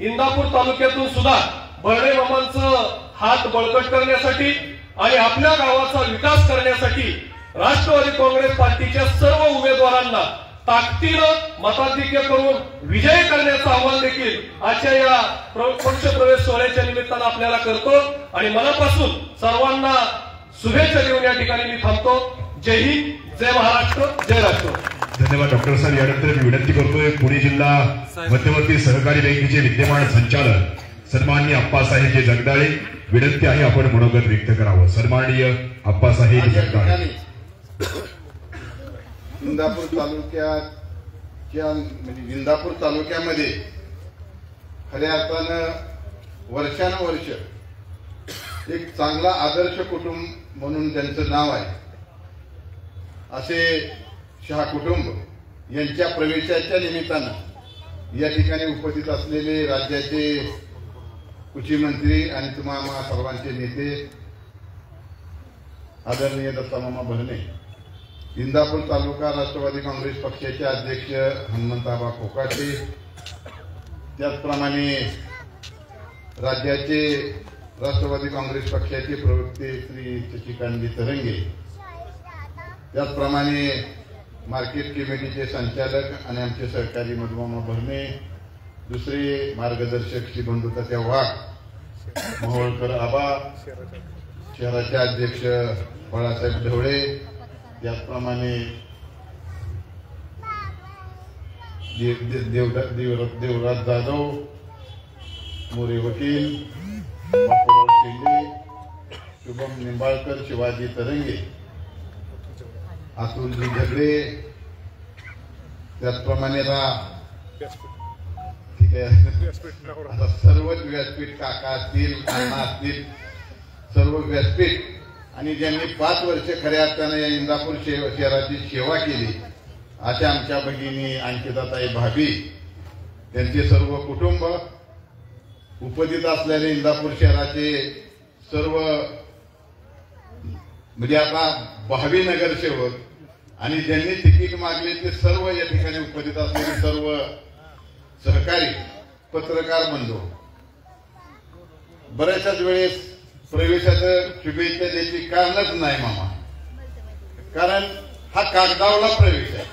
इंदापूर तालुक्यातून सुद्धा भरणे मामांचं हात बळकट करण्यासाठी आणि आपल्या गावाचा विकास करण्यासाठी राष्ट्रवादी काँग्रेस पार्टीच्या सर्व उमेदवारांना ताकदीनं मताधिक्य करून विजय करण्याचं आव्हान देखील आजच्या या पक्ष प्रवेश सोहळ्याच्या निमित्तानं आपल्याला करतो आणि मनापासून सर्वांना शुभेच्छा देऊन या ठिकाणी मी थांबतो. जय हिंद, जय महाराष्ट्र, जय राष्ट्र. धन्यवाद डॉक्टर साहेब. यानंतर मी विनंती करतोय पुणे जिल्हा मध्यवर्ती सहकारी बँकेचे विद्यमान संचालक सन्माननीय अप्पासाहेब जगदाळे, विनंती आहे आपण मनोगत व्यक्त करावं. सन्माननीय अप्पासाहेब जगदाळे. इंदापूर तालुक्याच्या म्हणजे इंदापूर तालुक्यामध्ये खऱ्या अर्थानं वर्षानुवर्ष एक चांगला आदर्श कुटुंब म्हणून त्यांचं नाव आहे. असे शहा कुटुंब यांच्या प्रवेशाच्या निमित्तानं या ठिकाणी उपस्थित असलेले राज्याचे कृषी मंत्री आणि तुम्हा सर्वांचे नेते आदरणीय दत्तामामा भरणे, इंदापूर तालुका राष्ट्रवादी काँग्रेस पक्षाचे अध्यक्ष हनुमंतआबा कोकाटे, त्याचप्रमाणे राज्याचे राष्ट्रवादी काँग्रेस पक्षाचे प्रवक्ते श्री शशिकांतजी तरंगे, त्याचप्रमाणे मार्केट कमिटीचे संचालक आणि आमचे सहकारी मधुमामा भरणे, दुसरे मार्गदर्शक श्री बंधू तात्या वाघ, मोहोळकर आबा, शहराचे अध्यक्ष बाळासाहेब ढवळे, त्याचप्रमाणे देवराज जाधव, मोरे वकील, बापूराव शिंदे, शुभम निंबाळकर, शिवाजी तरंगे, अतुलजी झगडे, त्याचप्रमाणे ठीक आहे आता सर्वच व्यासपीठ काका असतील, अण्णा असतील, सर्व व्यासपीठ आणि ज्यांनी 5 वर्ष खऱ्या अर्थानं या इंदापूर शहराची सेवा केली अशा आमच्या भगिनी अंकिताताई भाभी, त्यांचे सर्व कुटुंब, उपस्थित असलेले इंदापूर शहराचे सर्व म्हणजे आता भावी नगरसेवक आणि ज्यांनी तिकीट मागले ते सर्व या ठिकाणी उपस्थित असलेले सर्व सहकारी पत्रकार बंधू, बऱ्याचशाच वेळेस प्रवेशाचं शुभेच्छा द्यायची कारणच नाही मामा, कारण हा कागदावला प्रवेश आहे.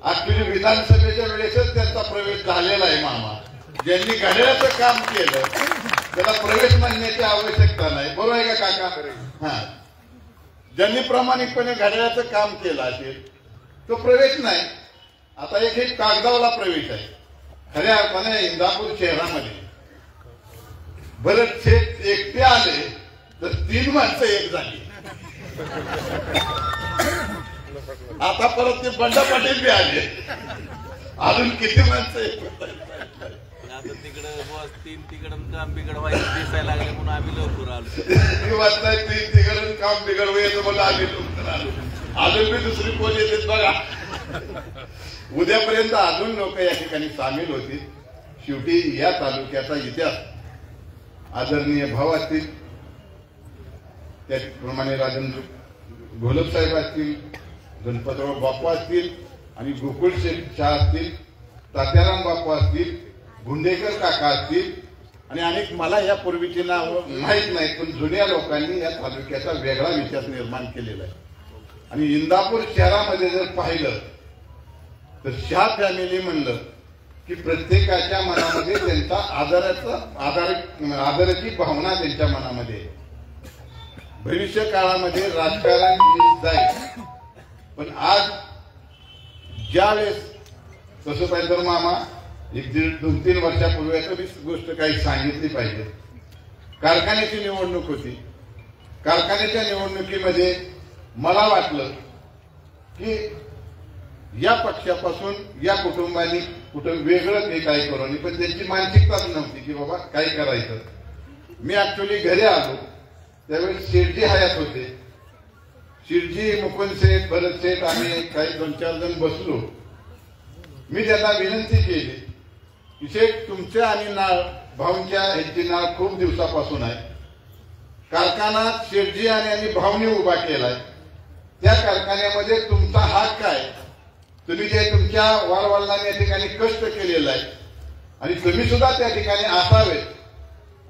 ऍक्च्युली विधानसभेच्या वेळेसच त्यांचा प्रवेश झालेला आहे मामा. ज्यांनी घड्याळाचं काम केलं त्याला प्रवेश म्हणण्याची आवश्यकता नाही, बरोबर आहे का काका? हा, ज्यांनी प्रामाणिकपणे घड्याळाचं काम केलं असेल तो प्रवेश नाही. आता एक हे कागदावला प्रवेश आहे. खऱ्या अर्थाने इंदापूर शहरामध्ये भरत शेठ एकटे आले तर 3 माणसं एक झाली. आता परत ते बंडा पाटील बी आले, अजून किती माणसं तिकडून काम बिघडवायचं दिसायला लागले म्हणून आम्ही लवकर आलो. तिकडून काम बिघडवायचं म्हणून आम्ही लवकर आलो. अजून बी दुसरी कोण येते बघा. उद्यापर्यंत अजून लोक या ठिकाणी सामील होतील. शेवटी या तालुक्याचा इतिहास आदरणीय भाऊ असतील, त्याचप्रमाणे राजेंद्र घोलप साहेब असतील, गणपतराव बापू असतील आणि गोकुळ शाह असतील, तात्याराम बापू असतील, गुंडेकर काका असतील आणि अनेक मला यापूर्वीची नावं माहीत नाहीत, पण जुन्या लोकांनी या तालुक्याचा वेगळा विचार निर्माण केलेला आहे. आणि इंदापूर शहरामध्ये जर पाहिलं तर शाह फॅमिली म्हणलं की प्रत्येकाच्या मनामध्ये त्यांचा आदराची भावना त्यांच्या मनामध्ये. भविष्य काळामध्ये राजकारण जाईल, पण आज ज्यावेळेस तसं पाहिजे तर मामा 1-2-3 वर्षापूर्वी तरी गोष्ट काही सांगितली पाहिजे. कारखान्याची निवडणूक होती. कारखान्याच्या निवडणुकीमध्ये मला वाटलं की या पक्षापासून या कुटुंबांनी कुठं वेगळं काही करू नये, पण त्यांची मानसिकताच नव्हती की बाबा काय करायचं. मी ऍक्च्युली घरी आलो त्यावेळेस शेठजी हयात होते. शेठजी, मुकुंद शेठ, भरत शेठ, आम्ही काही 2-4 जण बसलो. मी त्यांना विनंती केली की शेठ, तुमच्या आणि भाऊंच्या ह्याची नाळ खूप दिवसापासून आहे. कारखाना शेठजी आणि भाऊंनी उभा केलाय. त्या कारखान्यामध्ये तुमचा हात काय, तुम्ही जे तुमच्या वारवडिलांनी या ठिकाणी कष्ट केलेलं आहे आणि तुम्ही सुद्धा त्या ठिकाणी असावेत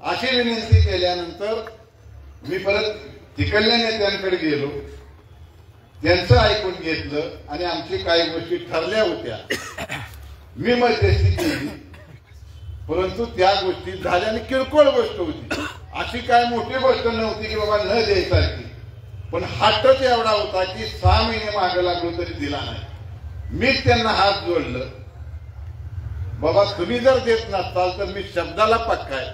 अशी विनंती केल्यानंतर मी परत तिकडल्या नेत्यांकडे गेलो त्यांचं ऐकून घेतलं आणि आमची काही गोष्टी ठरल्या होत्या. मी मध्यस्थी केली, परंतु त्या गोष्टी झाल्या आणि किरकोळ गोष्ट होती, अशी काय मोठी गोष्ट नव्हती की बाबा न द्यायसारखी. पण हट्टच एवढा होता की 6 महिने मागे लागलो तरी दिला नाही. मीच त्यांना हात जोडलं, बाबा तुम्ही जर देत नसताल तर मी शब्दाला पक्का आहे,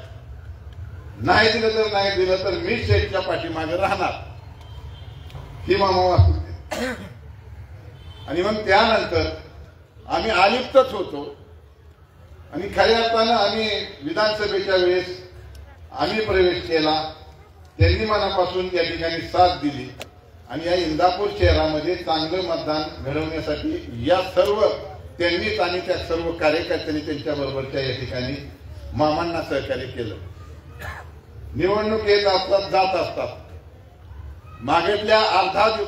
नाही दिलं तर नाही दिलं तर मी शेठच्या पाठीमागे राहणार, ही मामा वाटते. आणि मग त्यानंतर आम्ही अलिप्तच होतो. आणि खऱ्या अर्थानं आम्ही विधानसभेच्या वेळेस आम्ही प्रवेश केला, त्यांनी मनापासून त्या ठिकाणी साथ दिली आणि या इंदापूर शहरामध्ये चांगलं मतदान घडवण्यासाठी या सर्व त्यांनीच आणि त्या सर्व कार्यकर्त्यांनी त्यांच्या बरोबरच्या या ठिकाणी मामांना सहकार्य केलं. निवडणूक येत असतात, जात असतात. मागेतल्या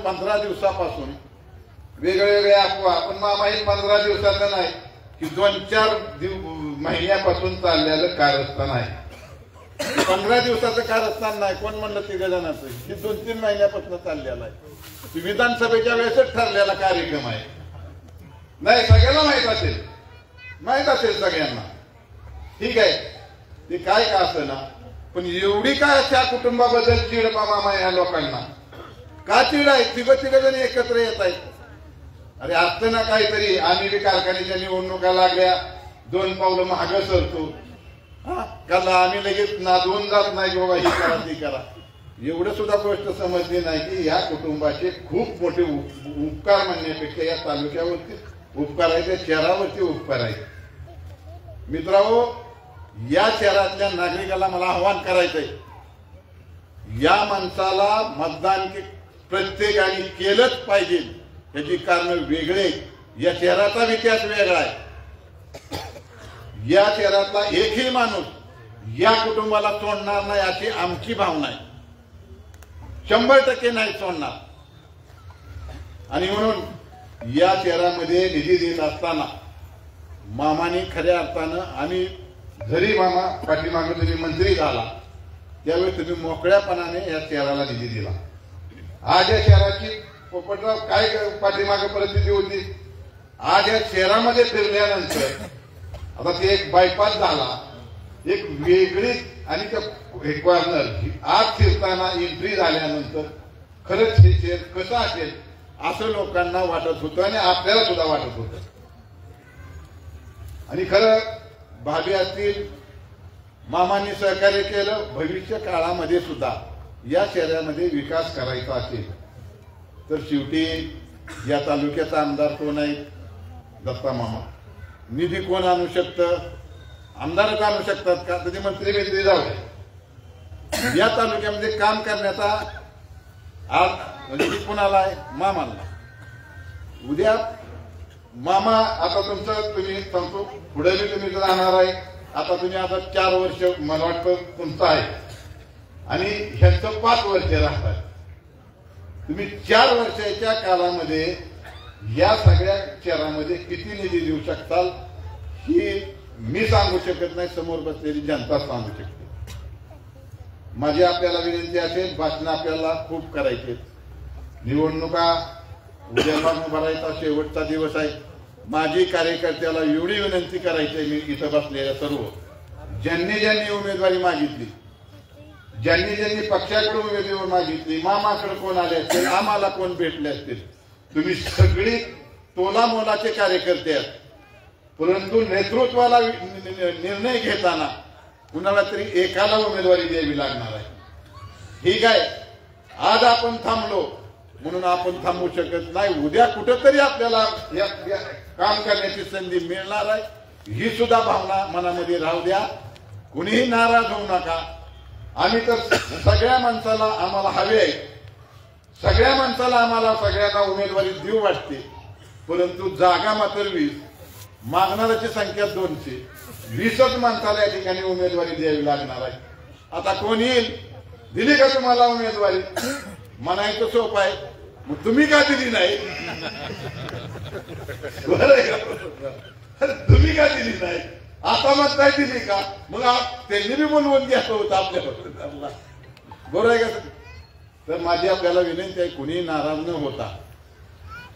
15 दिवसापासून वेगवेगळ्या अफवा, पण मामा हे 15 दिवसाचं नाही की 2-4 महिन्यापासून चाललेलं कारस्थान आहे. 15 दिवसाचं कारस्थान नाही. कोण म्हणलं 3 जणांचं, हे 2-3 महिन्यापासून चाललेलं आहे. विधानसभेच्या वेळेसच ठरलेला कार्यक्रम आहे. नाही, सगळ्यांना माहित असेल सगळ्यांना. ठीक आहे, ते काय का असं ना, पण एवढी काय त्या कुटुंबाबद्दल चीड मामा या लोकांना का चीड आहे? तिघ जण एकत्र येत आहेत. अरे असतं ना काहीतरी, आम्ही बी कारखान्याच्या निवडणुका लागल्या 2 पावलं मागं सरतो, का आम्ही लगेच नादवून जात नाही बाबा ही करा ती करा. एवढं सुद्धा गोष्ट समजली नाही की या कुटुंबाचे खूप मोठे उपकार म्हणण्यापेक्षा या तालुक्यावरती उपकार आहे, त्या शहरावरती उपकार आहे. मित्रांनो, या शहरातल्या नागरिकाला मला आव्हान करायचंय, या माणसाला मतदान प्रत्येकाने केलंच पाहिजे. त्याची कारण वेगळे, या शहराचा इतिहास वेगळा आहे. या शहरातला एकही माणूस या कुटुंबाला सोडणार नाही अशी आमची भावना आहे. 100% नाही सोडणार. आणि म्हणून या शहरामध्ये निधी देत असताना मामाने खऱ्या अर्थानं, आम्ही जरी मामा पाठीमागे तुम्ही मंत्री झाला त्यावेळी तुम्ही मोकळ्यापणाने या शहराला निधी दिला. आज या शहराची पोपटराव काय पाठीमागे परिस्थिती होती, आज या शहरामध्ये फिरल्यानंतर आता ते एक बायपास झाला, एक वेगळी आणि त्या कॉर्नर आज फिरताना एंट्री झाल्यानंतर खरंच हे शहर कसं असेल असं लोकांना वाटत होतं आणि आपल्याला सुद्धा वाटत होतं. आणि खरं भाभी असतील, मामांनी सहकार्य केलं. भविष्य काळामध्ये सुद्धा या शहरामध्ये विकास करायचा असेल तर शेवटी या तालुक्याचा आमदार कोण आहे? दत्ता मामा. निधी कोण आणू शकतं? आमदारच आणू शकतात का? तर ते मंत्री जाऊ दे. या तालुक्यामध्ये काम करण्याचा आज म्हणजे कोणाला आहे? मामाला. उद्या मामा आता तुमचं तुम्ही सांगतो पुढे बी तुम्ही राहणार आहे. आता तुम्ही आता 4 वर्ष मला वाटतं तुमचं आहे आणि ह्यांचं 5 वर्ष राहतात. तुम्ही 4 वर्षाच्या काळामध्ये या सगळ्या शहरामध्ये किती निधी देऊ शकताल ही मी सांगू शकत नाही, समोर बसलेली जनता सांगू शकते. माझी आपल्याला विनंती असेल, भाषण आपल्याला खूप करायचे. निवडणुका उद्या भरायचा शेवटचा दिवस आहे. माझी कार्यकर्त्याला एवढी विनंती करायची, मी इथं बसलेल्या सर्व ज्यांनी उमेदवारी मागितली, ज्यांनी पक्षाकडून उमेदवारी मागितली, मामाकडे कोण आले असतील, आम्हाला कोण भेटले असतील, तुम्ही सगळी तोला मोलाचे कार्यकर्ते आहेत. परंतु नेतृत्वाला निर्णय घेताना कुणाला तरी एकाला उमेदवारी द्यावी लागणार आहे. ठीक आहे, आज आपण थांबलो म्हणून आपण थांबू शकत नाही. उद्या कुठेतरी आपल्याला काम करण्याची संधी मिळणार आहे. ही सुद्धा भावना मनामध्ये राहू द्या. कुणीही नाराज होऊ नका. आम्ही तर सगळ्या माणसाला आम्हाला हवे आहे, सगळ्या माणसाला आम्हाला सगळ्यांना उमेदवारी देऊ वाटते. परंतु जागा मात्र 20, मागणाऱ्याची संख्या 200, 20च माणसाला या ठिकाणी उमेदवारी द्यावी लागणार आहे. आता कोण येईल? दिली का तुम्हाला उमेदवारी? म्हणायचं सोपं आहे, मग तुम्ही का दिली नाही? तुम्ही का दिली नाही? आता मग काय दिली का? मग त्यांनी बी बोलवून घ्यायचं होतं आपल्याला. बरोबर आहे का? तर माझी आपल्याला विनंती आहे, कुणी नाराज न होता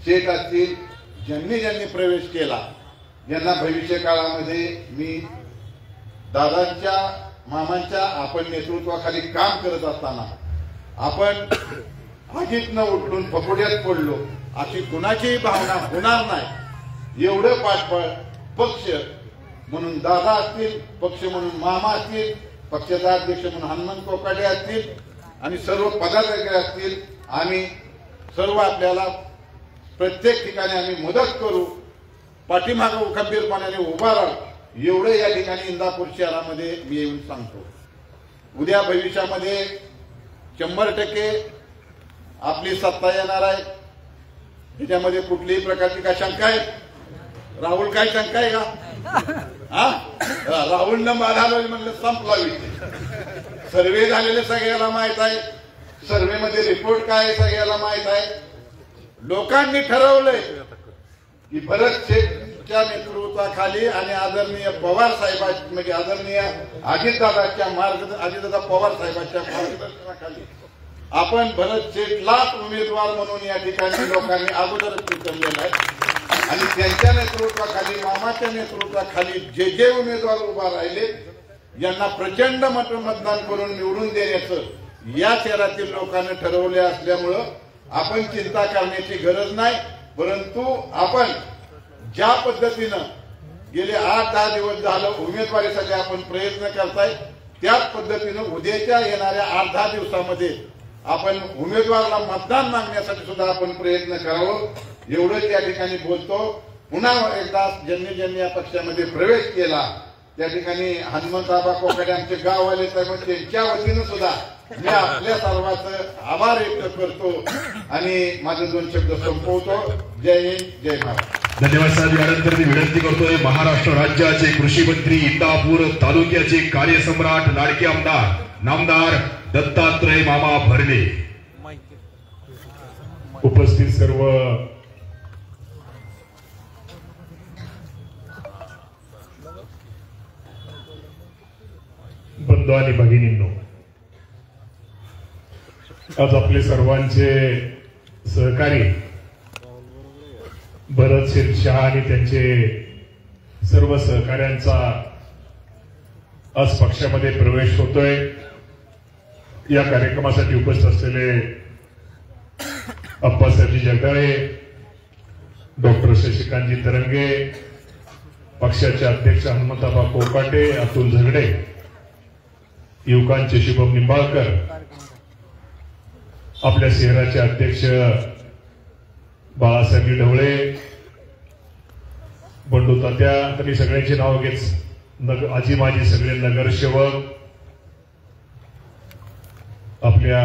शेठ असतील, ज्यांनी ज्यांनी प्रवेश केला, ज्यांना भविष्य काळामध्ये मी दादांच्या मामांच्या आपण नेतृत्वाखाली काम करत असताना आपण आगीत न उठून फकुड्यात पडलो अशी कुणाचीही भावना होणार नाही एवढं पाठबळ पक्ष म्हणून दादा असतील, पक्ष म्हणून मामा असतील, पक्षाचा अध्यक्ष म्हणून हनुमंत कोकाटे असतील आणि सर्व पदाधिकारी असतील, आम्ही सर्व आपल्याला प्रत्येक ठिकाणी आम्ही मदत करू, पाठीमागं खंबीरपणाने उभा राहू एवढं या ठिकाणी इंदापूर शहरामध्ये मी येऊन सांगतो. उद्या भविष्यामध्ये 100% आपली सत्ता येणार आहे. त्याच्यामध्ये कुठलीही प्रकारची काय शंका आहे? राहुल काय शंका आहे का? राहुलनं माधावलं म्हणलं संपला विषय. सर्वे झालेले सगळ्याला माहित आहे, सर्वेमध्ये रिपोर्ट काय आहे सगळ्याला माहित आहे. लोकांनी ठरवलंय की भरत शेठच्या नेतृत्वाखाली आणि आदरणीय पवार साहेबां म्हणजे आदरणीय अजितदादाच्या अजितदादा पवार साहेबांच्या मार्गदर्शनाखाली आपण भरत शेठलाच उमेदवार म्हणून या ठिकाणी लोकांनी अगोदरच सुचवलेलं आहे आणि त्यांच्या नेतृत्वाखाली मामाच्या नेतृत्वाखाली जे जे उमेदवार उभा राहिले यांना प्रचंड मतदान करून निवडून देण्याचं या शहरातील लोकांनी ठरवले असल्यामुळं आपण चिंता करण्याची गरज नाही. परंतु आपण ज्या पद्धतीनं गेले 8-10 दिवस झालं उमेदवारीसाठी आपण प्रयत्न करताय त्याच पद्धतीनं उद्याच्या येणाऱ्या 8-10 दिवसामध्ये आपण उमेदवाराला मतदान मागण्यासाठी सुद्धा आपण प्रयत्न करावं एवढंच या ठिकाणी बोलतो. पुन्हा एकदा ज्यांनी ज्यांनी या पक्षामध्ये प्रवेश केला त्या ठिकाणी हनुमंतआबा कोकाटे आमचे गाववाले साहेब त्यांच्या वतीनं सुद्धा मी आपल्या सर्वांचं आभार व्यक्त करतो आणि माझे 2 शब्द संपवतो. जय हिंद, जय महाराष्ट्र. धन्यवाद साहेब. यानंतर मी विनंती करतोय महाराष्ट्र राज्याचे कृषी मंत्री इंदापूर तालुक्याचे कार्यसम्राट लाडके आमदार नामदार दत्तात्रय मामा भरणे, उपस्थित सर्व बंधू आणि भगिनींनो, आज आपले सर्वांचे सहकारी भरत शेठ शहा आणि त्यांचे सर्व सहकाऱ्यांचा आज पक्षामध्ये प्रवेश होतोय. या कार्यक्रमासाठी उपस्थित असलेले अप्पासाहेबजी जगदाळे, डॉक्टर शशिकांतजी तरंगे, पक्षाचे अध्यक्ष हनुमंतआबा कोकाटे, अतुल झगडे, युवकांचे शुभम निंबाळकर, आपल्या शहराचे अध्यक्ष बाळासाहेब ढवळे, बंडू तात्या, त्यांनी सगळ्यांची नाव घेत आजी माजी सगळे नगरसेवक, आपल्या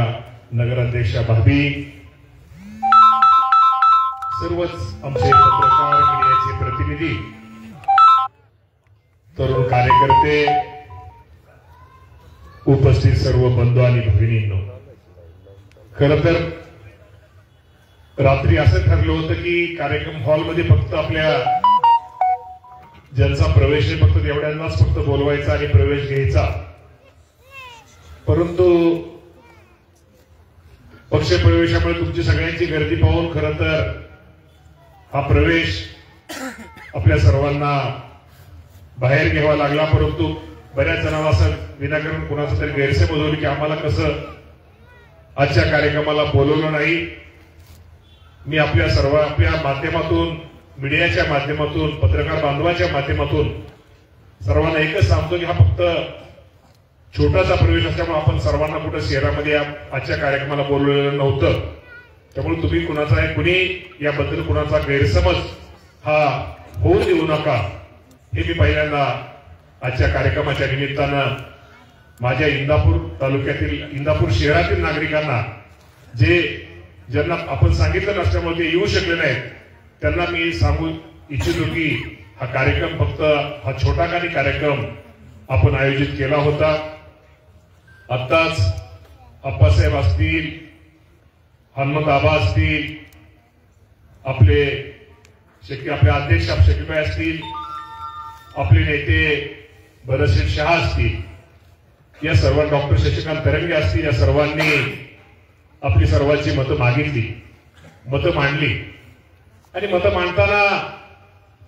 नगराध्यक्षा भाभी, सर्वच आमचे पत्रकार, मीडियाचे प्रतिनिधी, तरुण कार्यकर्ते, उपस्थित सर्व बंधू आणि भगिनींनो, खरं तर रात्री असं ठरलं होतं की कार्यक्रम हॉलमध्ये फक्त आपल्या ज्यांचा प्रवेश आहे फक्त तेवढ्यांनाच फक्त बोलवायचा आणि प्रवेश घ्यायचा. परंतु पक्ष प्रवेशामुळे तुमची सगळ्यांची गर्दी पाहून खरं तर हा प्रवेश आपल्या सर्वांना बाहेर घ्यावा लागला. परंतु बऱ्याच जणांना असं विनाकारण कुणाचं तरी गैरसमज होईल की आम्हाला कसं आजच्या कार्यक्रमाला बोलवलं नाही. मी आपल्या माध्यमातून, मीडियाच्या माध्यमातून, पत्रकार बांधवाच्या माध्यमातून सर्वांना एकच सांगतो की हा फक्त छोटासा प्रवेश असल्यामुळे आपण सर्वांना कुठं शहरामध्ये आजच्या कार्यक्रमाला बोलवलेलं नव्हतं. त्यामुळे तुम्ही कुणी याबद्दल कुणाचा गैरसमज हा होऊ देऊ नका, हे मी पहिल्यांदा आजच्या कार्यक्रमाच्या निमित्तानं माझ्या इंदापूर तालुक्यातील, इंदापूर शहरातील नागरिकांना ज्यांना आपण सांगितलं नसल्यामुळे ते येऊ शकले नाहीत त्यांना मी सांगू इच्छितो की हा कार्यक्रम फक्त हा छोटाखानी कार्यक्रम आपण आयोजित केला होता. आत्ताच अप्पासाहेब असतील, हनुमंतआबा असतील, आपले अध्यक्ष शकीबाई असतील, आपले नेते भरत शेठ शहा असतील, या सर्व डॉक्टर शशिकांत तरंगे असतील, या सर्वांनी आपली सर्वांची मतं मागितली, मतं मांडली. आणि मतं मांडताना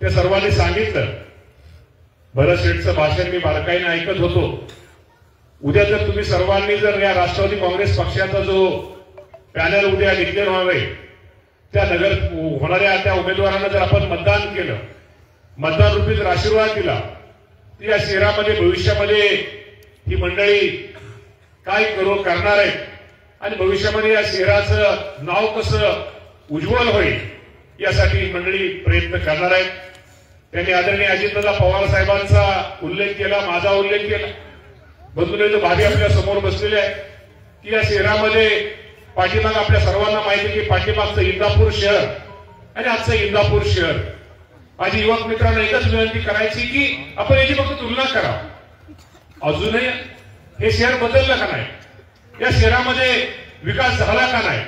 त्या सर्वांनी सांगितलं. भरत शेठचं भाषण मी बारकाईने ऐकत होतो. उद्या जर तुम्ही सर्वांनी जर या राष्ट्रवादी काँग्रेस पक्षाचा जो पॅनल उद्या डिक्लेअर होणार आहे त्या नगर होणाऱ्या त्या उमेदवारांना जर आपण मतदान केलं, मतदान रूपी जर आशीर्वाद दिला, तर या शहरामध्ये भविष्यामध्ये ही मंडळी काय करणार आहेत आणि भविष्यामध्ये या शहराचं नाव कसं उज्ज्वल होईल यासाठी ही मंडळी प्रयत्न करणार आहेत. त्यांनी आदरणीय अजितदादा पवार साहेबांचा उल्लेख केला, माझा उल्लेख केला. बंधुने भाभी आपल्या समोर बसलेले आहे की या शहरामध्ये पाठीमाग आपल्या सर्वांना माहिती की पाठीमागचं इंदापूर शहर आणि आजचं इंदापूर शहर. माझी युवक मित्रांना एकच विनंती करायची की आपण याची फक्त तुलना करा. अजूनही हे शहर बदललं का नाही, या शहरामध्ये विकास झाला का नाही,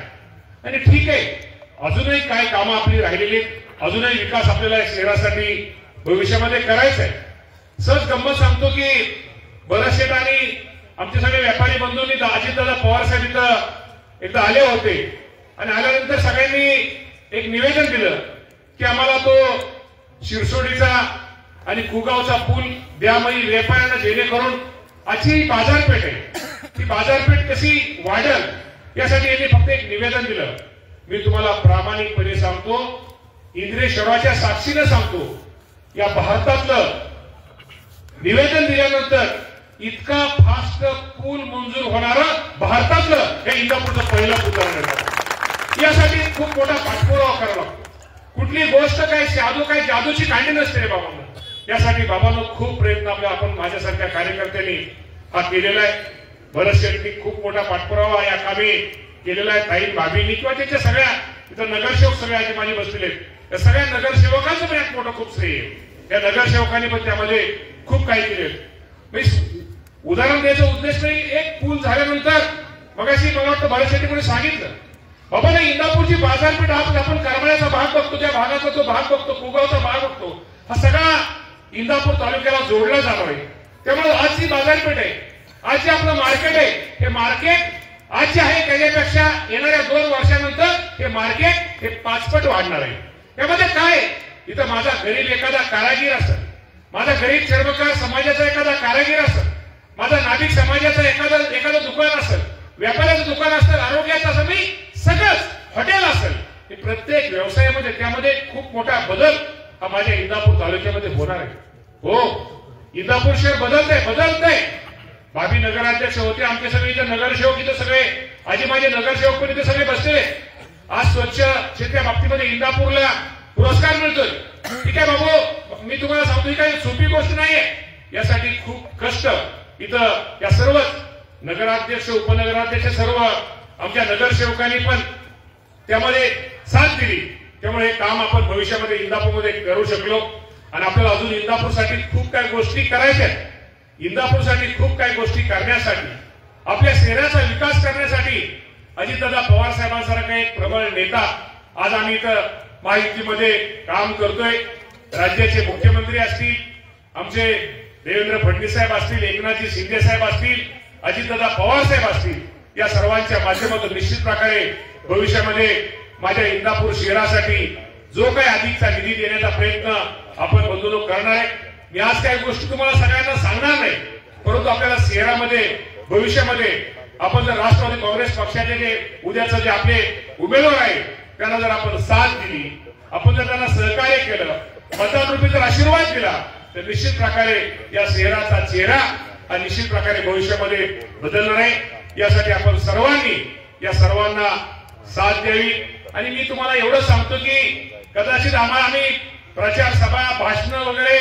आणि ठीक आहे अजूनही काय कामं आपली राहिलेली, अजूनही विकास आपल्याला या शहरासाठी भविष्यामध्ये करायचा आहे. सहज गंमत सांगतो की बरेचसे आणि आमचे सगळे व्यापारी बंधूंनी अजितदादा पवार साहेब इथं एकदा आले होते आणि आल्यानंतर सगळ्यांनी एक निवेदन दिलं की आम्हाला तो शिरसोडीचा आणि कुगावचा पूल द्या, म्हणजे व्यापाऱ्यांना जेणेकरून आजची बाजारपेठ आहे ती बाजारपेठ कशी वाढेल यासाठी यांनी फक्त एक निवेदन दिलं. मी तुम्हाला प्रामाणिकपणे सांगतो, इंद्रेश्वराच्या साक्षीने सांगतो, या भारतातलं निवेदन दिल्यानंतर इतका फास्ट पूल मंजूर होणारं भारतातलं हे इंदापूरचं पहिलं उदाहरण आहे. यासाठी खूप मोठा पाठपुरावा करावा लागतो. कुठली गोष्ट काय जादूची कांडी नसते रे बाबांना. यासाठी बाबांनो खूप प्रयत्न आपण माझ्यासारख्या कार्यकर्त्यांनी हा केलेला आहे. भरत शेट्टी खूप मोठा पाठपुरावा या कामी केलेला आहे. ताई भाभींनी किंवा त्याच्या सगळ्या इथं नगरसेवक सगळे आज माझे बसलेले त्या सगळ्या नगरसेवकांचं पण यात मोठं खूप श्रेय आहे. या नगरसेवकांनी पण त्यामध्ये खूप काही केले. उदाहरण द्यायचा उद्देश नाही. एक पूल झाल्यानंतर मगाशी मला वाटतं भरत शेट्टी कोणी सांगितलं बाबा नाही इंदापूरची बाजारपेठ आपण करमाळ्याचा भाग बघतो, त्या भागाचा तो भाग बघतो, कुगावचा भाग बघतो, हा सगळा इंदापूर तालुक्याला जोडला जाणार आहे. त्यामुळे आज जी बाजारपेठ आहे, आज जे आपलं मार्केट आहे, हे मार्केट आज जे आहे त्याच्यापेक्षा येणाऱ्या 2 वर्षानंतर हे मार्केट हे 5 पट वाढणार आहे. त्यामध्ये काय इथं माझा गरीब एखादा कारागीर असेल, माझा गरीब चर्मकार समाजाचा एखादा कारागीर असेल, माझा नाभिक समाजाचा एखादं दुकान असेल, व्यापाराचं दुकान असेल, आरोग्याचं असेल, मी सगळंच हॉटेल असेल, हे प्रत्येक व्यवसायामध्ये त्यामध्ये खूप मोठा बदल हा माझ्या इंदापूर तालुक्यामध्ये होणार आहे. हो, इंदापूर शहर बदलतंय. भाभी नगराध्यक्ष होते, आमचे सगळे इथं नगरसेवक, इथं सगळे आजी माझे नगरसेवक पण इथे सगळे बसले. आज स्वच्छ क्षेत्रा बाबतीमध्ये इंदापूरला पुरस्कार मिळतोय. ठीक आहे बाबू, मी तुम्हाला सांगतो ही काही सोपी गोष्ट नाहीये. यासाठी खूप कष्ट इथं या सर्वच नगराध्यक्ष उपनगराध्यक्ष सर्व आमच्या नगरसेवकांनी पण त्यामध्ये साथ दिली. त्यामुळे हे काम आपण भविष्यामध्ये इंदापूरमध्ये करू शकलो. आणि आपल्याला अजून इंदापूरसाठी खूप काही गोष्टी करायच्या. इंदापूरसाठी खूप काही गोष्टी करण्यासाठी, आपल्या शहराचा विकास करण्यासाठी अजितदादा पवार साहेबांसारखा एक प्रबळ नेता आज आम्ही इथं महायुतीमध्ये काम करतोय. राज्याचे मुख्यमंत्री असतील, आमचे देवेंद्र फडणवीस साहेब असतील, एकनाथजी शिंदे साहेब असतील, अजितदादा पवार साहेब असतील, या सर्वांच्या माध्यमातून निश्चित प्रकारे भविष्यामध्ये माझ्या इंदापूर शहरासाठी जो काही अधिकचा निधी देण्याचा प्रयत्न आपण बंधूंनो करणार आहे. मी आज काही गोष्टी तुम्हाला सगळ्यांना सांगणार नाही, परंतु आपल्याला शहरामध्ये भविष्यामध्ये आपण जर राष्ट्रवादी काँग्रेस पक्षाचे जे उद्याचं जे आपले उमेदवार आहे त्यांना जर आपण साथ दिली, आपण जर त्यांना सहकार्य केलं, मतदान रूपी जर आशीर्वाद दिला, तर निश्चित प्रकारे या शहराचा चेहरा हा निश्चित प्रकारे भविष्यामध्ये बदलणार आहे. यासाठी आपण सर्वांनी या सर्वांना साथ द्यावी. आणि मी तुम्हाला एवढं सांगतो की कदाचित आम्ही प्रचार सभा भाषण वगैरे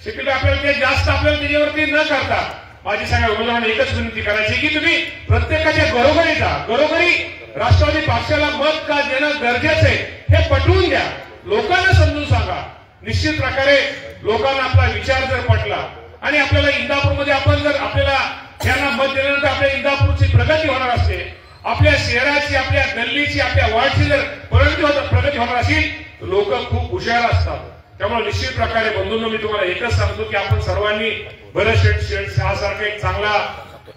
शक्यतो आपल्याला ते जास्त आपल्याला त्याच्यावरती न करता माझी सगळ्या उमेदवारांना एकच विनंती करायची की तुम्ही प्रत्येकाच्या घरोघरी जा, घरोघरी राष्ट्रवादी पक्षाला मत का देणं गरजेचं आहे हे पटवून द्या, लोकांना समजून सांगा. निश्चित प्रकारे लोकांना आपला विचार जर पटला आणि आपल्याला इंदापूरमध्ये आपण जर आपल्याला यांना मत दिल्यानंतर आपल्या इंदापूरची प्रगती होणार असते, आपल्या शहराची, आपल्या गल्लीची, आपल्या वार्डची जर प्रगती होणार असेल, लोक खूप हुशार असतात. त्यामुळे निश्चित प्रकारे बंधूंनो मी तुम्हाला एकच सांगतो की आपण सर्वांनी भरत शेठ सारखा एक चांगला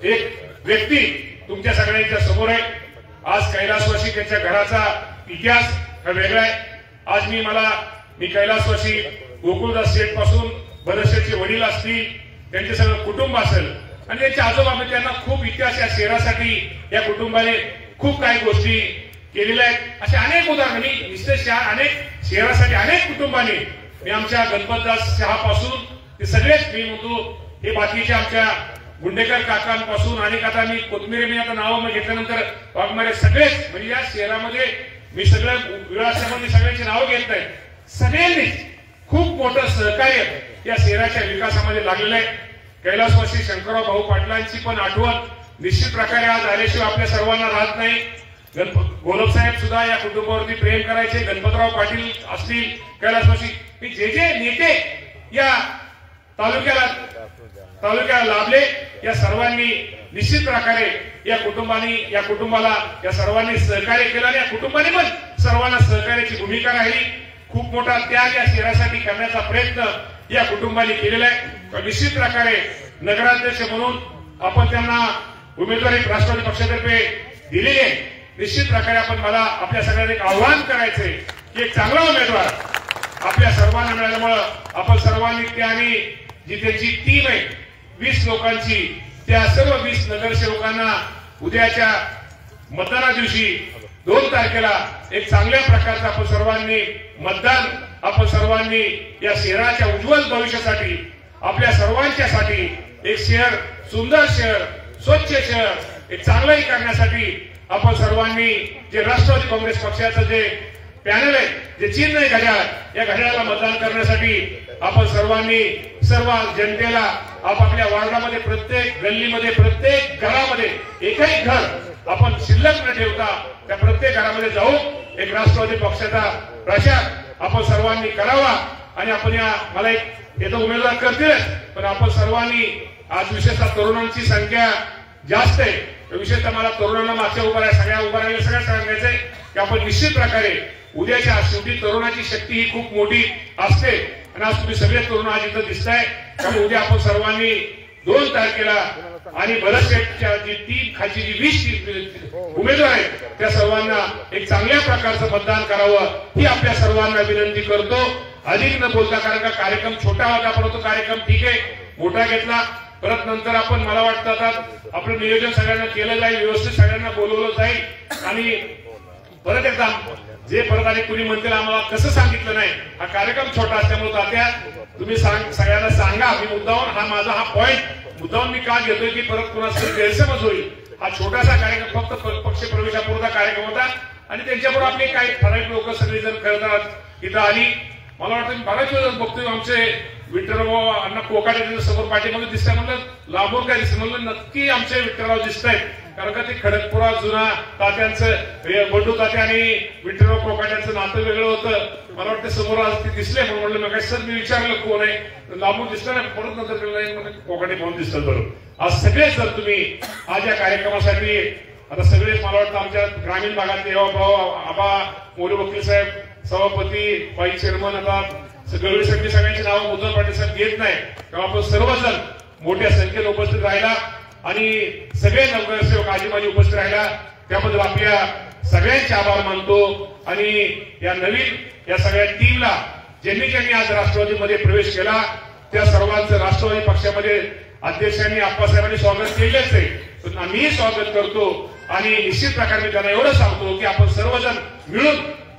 एक व्यक्ती तुमच्या सगळ्यांच्या समोर आहे. आज कैलासवासी त्यांच्या घराचा इतिहास हा वेगळा आहे. आज मी कैलासवासी गोकुळदास शेठ पासून भरत शेठचे वडील असतील, त्यांचे सगळं कुटुंब असेल आणि त्यांचे आजोबा, त्यांना खूप इतिहास या शहरासाठी या कुटुंबाने खूप काही गोष्टी केलेल्या आहेत. असे अनेक उदाहरण मी विशेष अनेक शहरासाठी अनेक कुटुंबांनी मी आमच्या गणपतदास शहापासून ते सगळेच मी म्हणतो हे बाकीचे आमच्या गुंडेकर काकांपासून आणि आता मी कोथमिरे मी आता नावं घेतल्यानंतर वाघमारे सगळेच म्हणजे या शहरामध्ये मी सगळं विळासामध्ये सगळ्यांची नावं घेत नाही, सगळ्यांनी खूप मोठं सहकार्य या शहराच्या विकासामध्ये लागलेलं आहे. कैलासवासी शंकरराव भाऊ पाटलांची पण आठवण निश्चित प्रकारे आज आल्याशिवाय आपल्या सर्वांना राहत नाही. गोलब साहेब सुद्धा या कुटुंबावरती प्रेम करायचे, गणपतराव पाटील असतील, कैलासवासी जे नेते या तालुक्याला लाभले, या सर्वांनी निश्चित प्रकारे या कुटुंबाला या सर्वांनी सहकार्य केलं आणि या कुटुंबाने पण सर्वांना सहकार्याची भूमिका राहिली. खूप मोठा त्याग या शहरासाठी करण्याचा प्रयत्न या कुटुंबाने केलेला आहे. निश्चित प्रकारे नगराध्यक्ष म्हणून आपण त्यांना उमेदवारी राष्ट्रवादी पक्षातर्फे दिलेली आहे. निश्चित प्रकारे मला आपल्या सगळ्यांना एक आव्हान करायचंय की एक चांगला उमेदवार आपल्या सर्वांना मिळाल्यामुळं आपण सर्वांनी आणि जी त्यांची टीम आहे 20 लोकांची, त्या सर्व 20 नगरसेवकांना उद्याच्या मतदाना दिवशी 2 तारखेला एक चांगल्या प्रकारचा आपण सर्वांनी मतदान आपण सर्वांनी या शहराच्या उज्ज्वल भविष्यासाठी आपल्या सर्वांच्यासाठी एक शहर, सुंदर शहर, स्वच्छ शहर एक चांगलंही करण्यासाठी आपण सर्वांनी जे राष्ट्रवादी काँग्रेस पक्षाचं जे पॅनल आहे, जे चिन्ह आहे घड्याळ, या घड्याळाला मतदान करण्यासाठी आपण सर्वांनी सर्व जनतेला आपापल्या वार्डामध्ये प्रत्येक गल्लीमध्ये प्रत्येक घरामध्ये एकही घर आपण शिल्लक न ठेवता त्या प्रत्येक घरामध्ये जाऊन एक राष्ट्रवादी पक्षाचा प्रचार आपण सर्वांनी करावा. आणि आपण मला एक येतो उमेदवार करतीलच, पण आपण सर्वांनी आज विशेषतः तरुणांची संख्या जास्त आहे, विशेषतः मला तरुणांना मागच्या सगळ्या उभा राहिल्या सगळ्या सांगायचंय की आपण निश्चित प्रकारे उद्याच्या शेवटी तरुणाची शक्ती ही खूप मोठी असते आणि आज तुम्ही सगळे तरुण आज इथं दिसताय. त्यामुळे उद्या आपण सर्वांनी 2 तारखेला आणि भरत शेठच्या जी टीम खालची जी 20 उमेदवार आहेत त्या सर्वांना एक चांगल्या प्रकारचं मतदान करावं ही आपल्या सर्वांना विनंती करतो. अधिक न बोलता, कारण का कार्यक्रम छोटा होता, परंतु कार्यक्रम ठीक आहे मोठा घेतला. परत नंतर आपण मला वाटतं आता आपलं नियोजन सगळ्यांना केलं जाईल, व्यवस्थित सगळ्यांना बोलवलं जाईल आणि परत एकदा जे परत आणि कुणी म्हणतील आम्हाला कसं सांगितलं नाही, हा कार्यक्रम छोटा असल्यामुळे तात्या तुम्ही सगळ्यांना सांगा. मी मुद्दावून माझा पॉइंट मुद्दावून मी का घेतोय की परत कुणाचा गैरसमज होईल. हा छोटासा कार्यक्रम फक्त पक्ष प्रवेशापुरता कार्यक्रम होता आणि त्यांच्याबरोबर आपले काही ठराविक लोक सगळेजण करतात इथं आली. मला वाटतं बऱ्याच वेळेस बघतोय आमचे विठ्ठलराव अण्णा कोकाटे समोर पाठीमध्ये दिसताय, म्हणलं लांबून काय दिसत, म्हणलं नक्की आमचे विठ्ठलराव दिसत आहेत, कारण का ते खडकपुरा जुना तात्यांचं बंडू तात्या आणि विठ्ठलराव कोकाट्यांचं नातं वेगळं होतं. मला वाटतं समोर आज ते दिसले म्हणून म्हणलं मग सर मी विचारलं कोण आहे, लांबून दिसलं नाही, परत नंतर कोकाटे म्हणून दिसतात. बरोबर आज सगळेच जर तुम्ही आज या कार्यक्रमासाठी आता सगळेच मला वाटतं आमच्या ग्रामीण भागातले आबा मोरे वकील साहेब, सभापती, बाई चेअरमन, आता गवळीसाठी सगळ्यांची नावं मुद्दल पाटील साहेब घेत नाही, तेव्हा आपण सर्वजण मोठ्या संख्येने उपस्थित राहिला आणि सगळे नगरसेवक आजीबाजी उपस्थित राहिला त्याबद्दल आपल्या सगळ्यांचे आभार मानतो. आणि या नवीन या सगळ्या टीमला ज्यांनी आज राष्ट्रवादीमध्ये प्रवेश केला त्या सर्वांचं राष्ट्रवादी पक्षामध्ये अध्यक्षांनी आप्पासाहेबांनी स्वागत केलेच आहे, पण आम्हीही स्वागत करतो. आणि निश्चित प्रकारे मी त्यांना एवढं सांगतो की आपण सर्वजण मिळून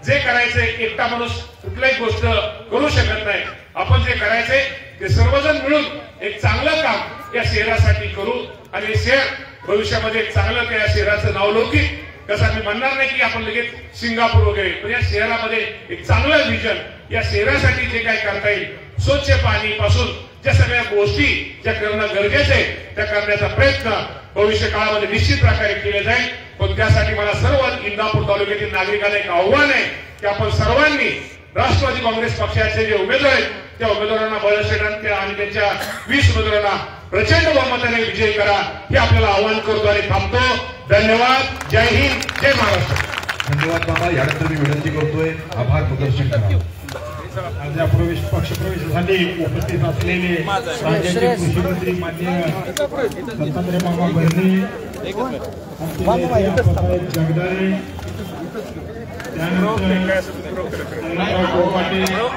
जे करायचंय, एकटा माणूस कुठल्याही गोष्ट करू शकत नाही, आपण जे करायचंय ते सर्वजण मिळून एक चांगलं काम या शहरासाठी करू आणि शहर भविष्यामध्ये एक चांगलं त्या शहराचं नावलौकिक कसं मी म्हणणार नाही की आपण लगेच सिंगापूर वगैरे, पण या शहरामध्ये एक चांगलं विजन या शहरासाठी जे काही करता येईल, स्वच्छ पाणी पासून ज्या सगळ्या गोष्टी ज्या करणं गरजेचं आहे त्या करण्याचा प्रयत्न भविष्य काळामध्ये निश्चित प्रकारे केले जाईल. पण त्यासाठी मला सर्व इंदापूर तालुक्यातील नागरिकांना एक आव्हान आहे की आपण सर्वांनी राष्ट्रवादी काँग्रेस पक्षाचे जे उमेदवार आहेत त्या उमेदवारांना बळकट आणि त्यांच्या 20 उमेदवारांना प्रचंड बहुमताने विजयी करा हे आपल्याला आवाहन करतो आणि थांबतो. धन्यवाद. जय हिंद, जय महाराष्ट्र. धन्यवाद बाबा. यानंतर मी विनंती करतोय आभार प्रदर्शन करा. आज या पक्षप्रवेशासाठी उपस्थित असलेले राज्याचे कृषी मंत्री माननीय दत्तात्रय मामा भरणे, जगदाळे, काय असं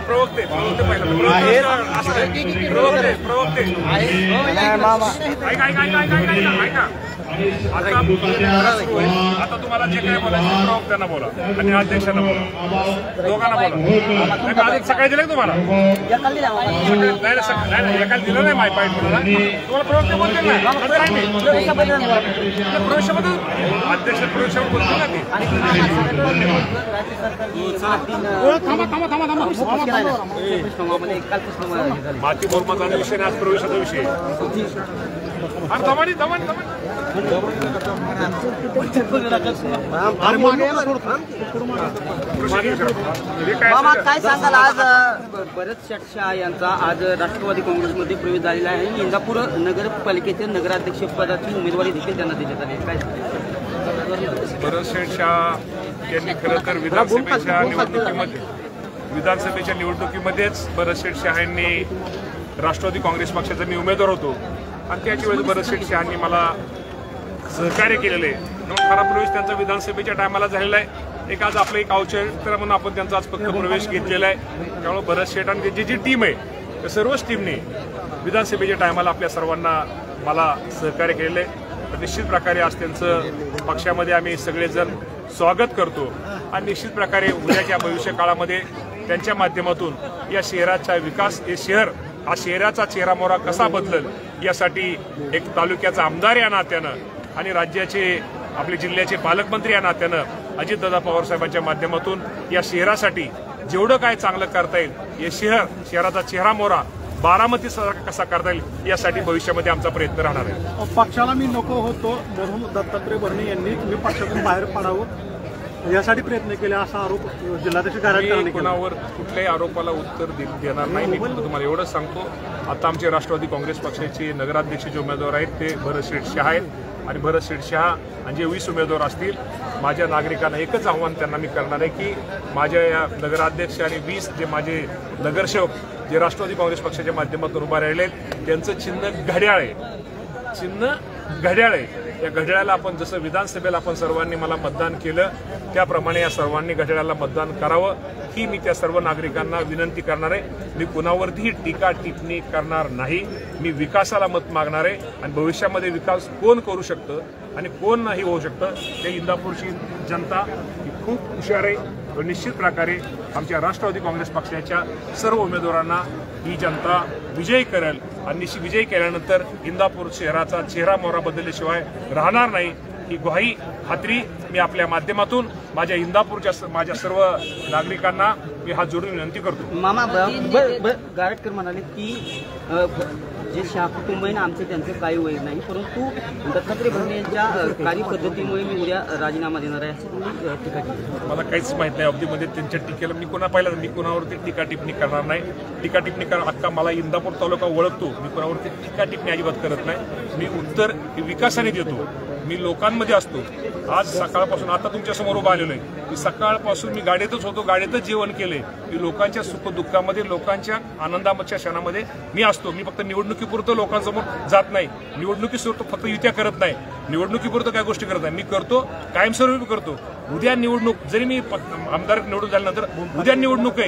प्रवक्ते आता तुम्हाला जे काय बोलायचं प्रवक्त्यांना बोला आणि अध्यक्षांना बोला, दोघांना बोला. आधी सकाळी दिलं तुम्हाला नाही एकाला दिलं नाही माय पाईट तुम्हाला प्रवक्ते बोलते ना प्रवेशाबद्दल अध्यक्ष प्रवेशाबद्दल बोलतो ना ते. माती बोलमाचा विषय नाही, आज प्रवेशाचा विषय मामा काय सांगाल, आज भरत शेटशाह यांचा आज राष्ट्रवादी काँग्रेसमध्ये प्रवेश झालेला आहे. इंदापूर नगरपालिकेचे नगराध्यक्ष पदाची उमेदवारी देखील त्यांना देण्यात आली. काय भरत शेटशाह यांनी खरं तर विधानसभेच्या निवडणुकीमध्येच भरत शेटशाह यांनी राष्ट्रवादी काँग्रेस पक्षाचा मी उमेदवार होतो आणि त्याच वेळेस भरत शेटशाहांनी मला सहकार्य केलेलं आहे. म्हणून खरा प्रवेश त्यांचा विधानसभेच्या टायमाला झालेला आहे. एक आज आपलं एक औचित्य म्हणून आपण त्यांचा आज फक्त प्रवेश घेतलेला आहे. त्यामुळे भरत शेट आणि त्याची जी टीम आहे त्या सर्वच टीमने विधानसभेच्या टायमाला आपल्या सर्वांना मला सहकार्य केलेलं आहे. तर निश्चित प्रकारे आज त्यांचं पक्षामध्ये आम्ही सगळेजण स्वागत करतो आणि निश्चित प्रकारे उद्याच्या भविष्य काळामध्ये त्यांच्या माध्यमातून या शहराचा विकास, हे शहर हा शहराचा चेहरामोहरा कसा बदलेल यासाठी एक तालुक्याचा आमदार या नात्यानं आणि राज्याचे आपले जिल्ह्याचे पालकमंत्री या नात्यानं अजितदादा पवार साहेबांच्या माध्यमातून या शहरासाठी जेवढं काय चांगलं करता येईल, हे शहराचा चेहरामोहरा बारामती कसा करता येईल यासाठी भविष्यामध्ये आमचा प्रयत्न राहणार आहे. पक्षाला मी नको होतो म्हणून दत्तात्रय भरणे यांनी तुम्ही पक्षातून बाहेर पडावं यासाठी प्रयत्न केले असा आरोप जिल्हाध्यक्ष गायकवाड कोणावर कुठल्याही आरोपाला उत्तर देणार नाही. मी फक्त तुम्हाला एवढंच सांगतो, आता आमचे राष्ट्रवादी काँग्रेस पक्षाचे नगराध्यक्ष जे उमेदवार आहेत ते भरत शेटशाह आहेत आणि भरत शेटशाह आणि जे 20 उमेदवार असतील, माझ्या नागरिकांना एकच आव्हान त्यांना मी करणार आहे की माझ्या या नगराध्यक्ष आणि 20 जे माझे नगरसेवक जे राष्ट्रवादी काँग्रेस पक्षाच्या माध्यमातून उभा राहिले त्यांचं चिन्ह घड्याळ आहे. या घड्याळाला आपण जसं विधानसभेला आपण सर्वांनी मला मतदान केलं त्याप्रमाणे या सर्वांनी घड्याळाला मतदान करावं ही मी त्या सर्व नागरिकांना विनंती करणार आहे. मी कुणावरतीही टीका टिप्पणी करणार नाही. मी विकासाला मत मागणार आहे आणि भविष्यामध्ये विकास कोण करू शकतं आणि कोण नाही होऊ शकतं ते इंदापूरची जनता ही खूप हुशार आहे. निश्चित प्रकारे आमच्या राष्ट्रवादी काँग्रेस पक्षाच्या सर्व उमेदवारांना ही जनता विजयी करेल आणि विजयी केल्यानंतर इंदापूर शहराचा चेहरामोहरा बदलल्याशिवाय राहणार नाही ही ग्वाही खात्री मी आपल्या माध्यमातून माझ्या इंदापूरच्या माझ्या सर्व नागरिकांना मी हात जोडून विनंती करतो. मामा गारटकर म्हणाले की जे शाह कुटुंब आहे ना आमचे त्यांचं काही वय नाही, परंतु दत्तात्रय भरणे यांच्या कार्यपद्धतीमुळे मी उद्या राजीनामा देणार आहे असं तुम्ही टीका केली. मला काहीच माहित नाही अवधीमध्ये त्यांच्या टीकेला मी मी कोणावरती टीका टिप्पणी करणार नाही. टीका टिप्पणी अख्खा मला इंदापूर तालुका ओळखतो. मी कोणावरती टीका टिप्पणी अजिबात करत नाही. मी उत्तर विकासाने देतो. मी लोकांमध्ये असतो. आज सकाळपासून आता तुमच्या समोर उभा आलेलो आहे. मी सकाळपासून मी गाडीतच होतो, गाडीतच जेवण केलंय. मी लोकांच्या सुख दुःखामध्ये लोकांच्या आनंदाच्या क्षणामध्ये मी असतो. मी फक्त निवडणुकीपुरतं लोकांसमोर जात नाही. निवडणुकीपुरतं फक्त युत्या करत नाही. निवडणुकीपुरतं काय गोष्टी करत नाही. मी करतो, कायमस्वरूपी करतो. उद्या निवडणूक जरी मी आमदार निवडून झाल्यानंतर उद्या निवडणूक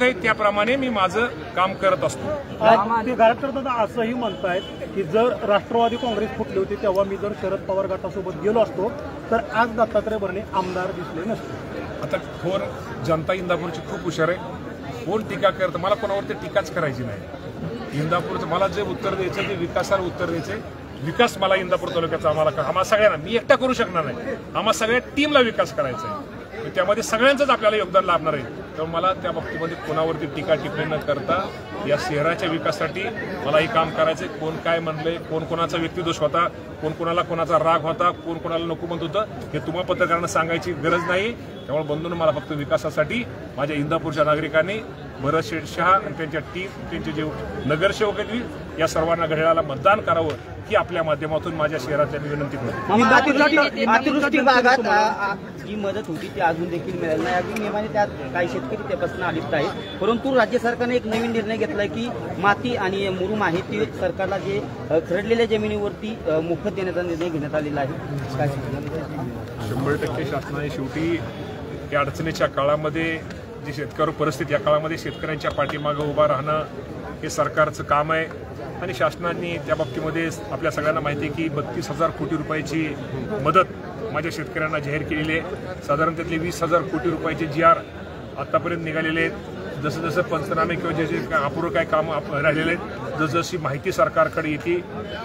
आहे त्याप्रमाणे मी माझं काम करत असतो. गायकवाड दादा असंही म्हणतायत की जर राष्ट्रवादी काँग्रेस फुटली होती तेव्हा मी जर शरद पवार गटासोबत गेलो असतो तर आज दत्तात्रय भरणे आमदार दिसले नसते. आता कोण जनता इंदापूरची खूप हुशार आहे. कोण टीका करतं मला कोणावरती टीकाच करायची नाही. इंदापूरचं मला जे उत्तर द्यायचं ते विकासाला उत्तर द्यायचंय. विकास मला इंदापूर तालुक्याचा आम्हाला सगळ्यांना मी एकटा करू शकणार नाही. आम्हाला सगळ्या टीमला विकास करायचा आहे. त्यामध्ये सगळ्यांचंच आपल्याला योगदान लाभणार आहे. त्यामुळे मला त्या बाबतीमध्ये कोणावरती टीका टिप्पणी न करता या शहराच्या विकासासाठी मला हे काम करायचं. कोण काय म्हणलंय, कोण कोणाचा व्यक्तिदोष होता, कोण कोणाला कोणाचा राग होता, कोण कोणाला नको म्हणत होतं हे तुम्हा पत्रकारांना सांगायची गरज नाही. त्यामुळे बंधूंनो मला फक्त विकासासाठी माझ्या इंदापूरच्या नागरिकांनी भरत शेटशाह आणि त्यांच्या टीम त्यांचे जे नगरसेवक आहेत या सर्वांना घड्याळाला मतदान करावं ही आपल्या माध्यमातून माझ्या शहरातल्या मी विनंती करतो. अतिवृष्टी भागात जी मदत होती ती अजून देखील मिळाली नाही. अगदी नियमाने त्यात काही शेतकरी त्यापासून अलिप्त आहेत. परंतु राज्य सरकारने एक नवीन निर्णय घेतलाय की माती आणि मुरुम आहे ती सरकारला जे खरडलेल्या जमिनीवरती मोफत देण्याचा निर्णय घेण्यात आलेला आहे. 100% शासनाने शेवटी या अडचणीच्या काळामध्ये जी शेतकरी परिस्थिती, या काळामध्ये शेतकऱ्यांच्या पाठीमागं उभा राहणं हे सरकारचं काम आहे आणि शासनाने त्या बाबतीमध्ये आपल्या सगळ्यांना माहिती आहे की 32,000 कोटी रुपयाची मदत माझ्या शेतकऱ्यांना जाहीर केलेली आहे. साधारण त्यातले 20,000 कोटी रुपयाचे GR आतापर्यंत निघालेले आहेत. जसं जसं पंचनामे किंवा जे जे अपूर्व काही कामं राहिलेले आहेत, जसजशी माहिती सरकारकडे येते,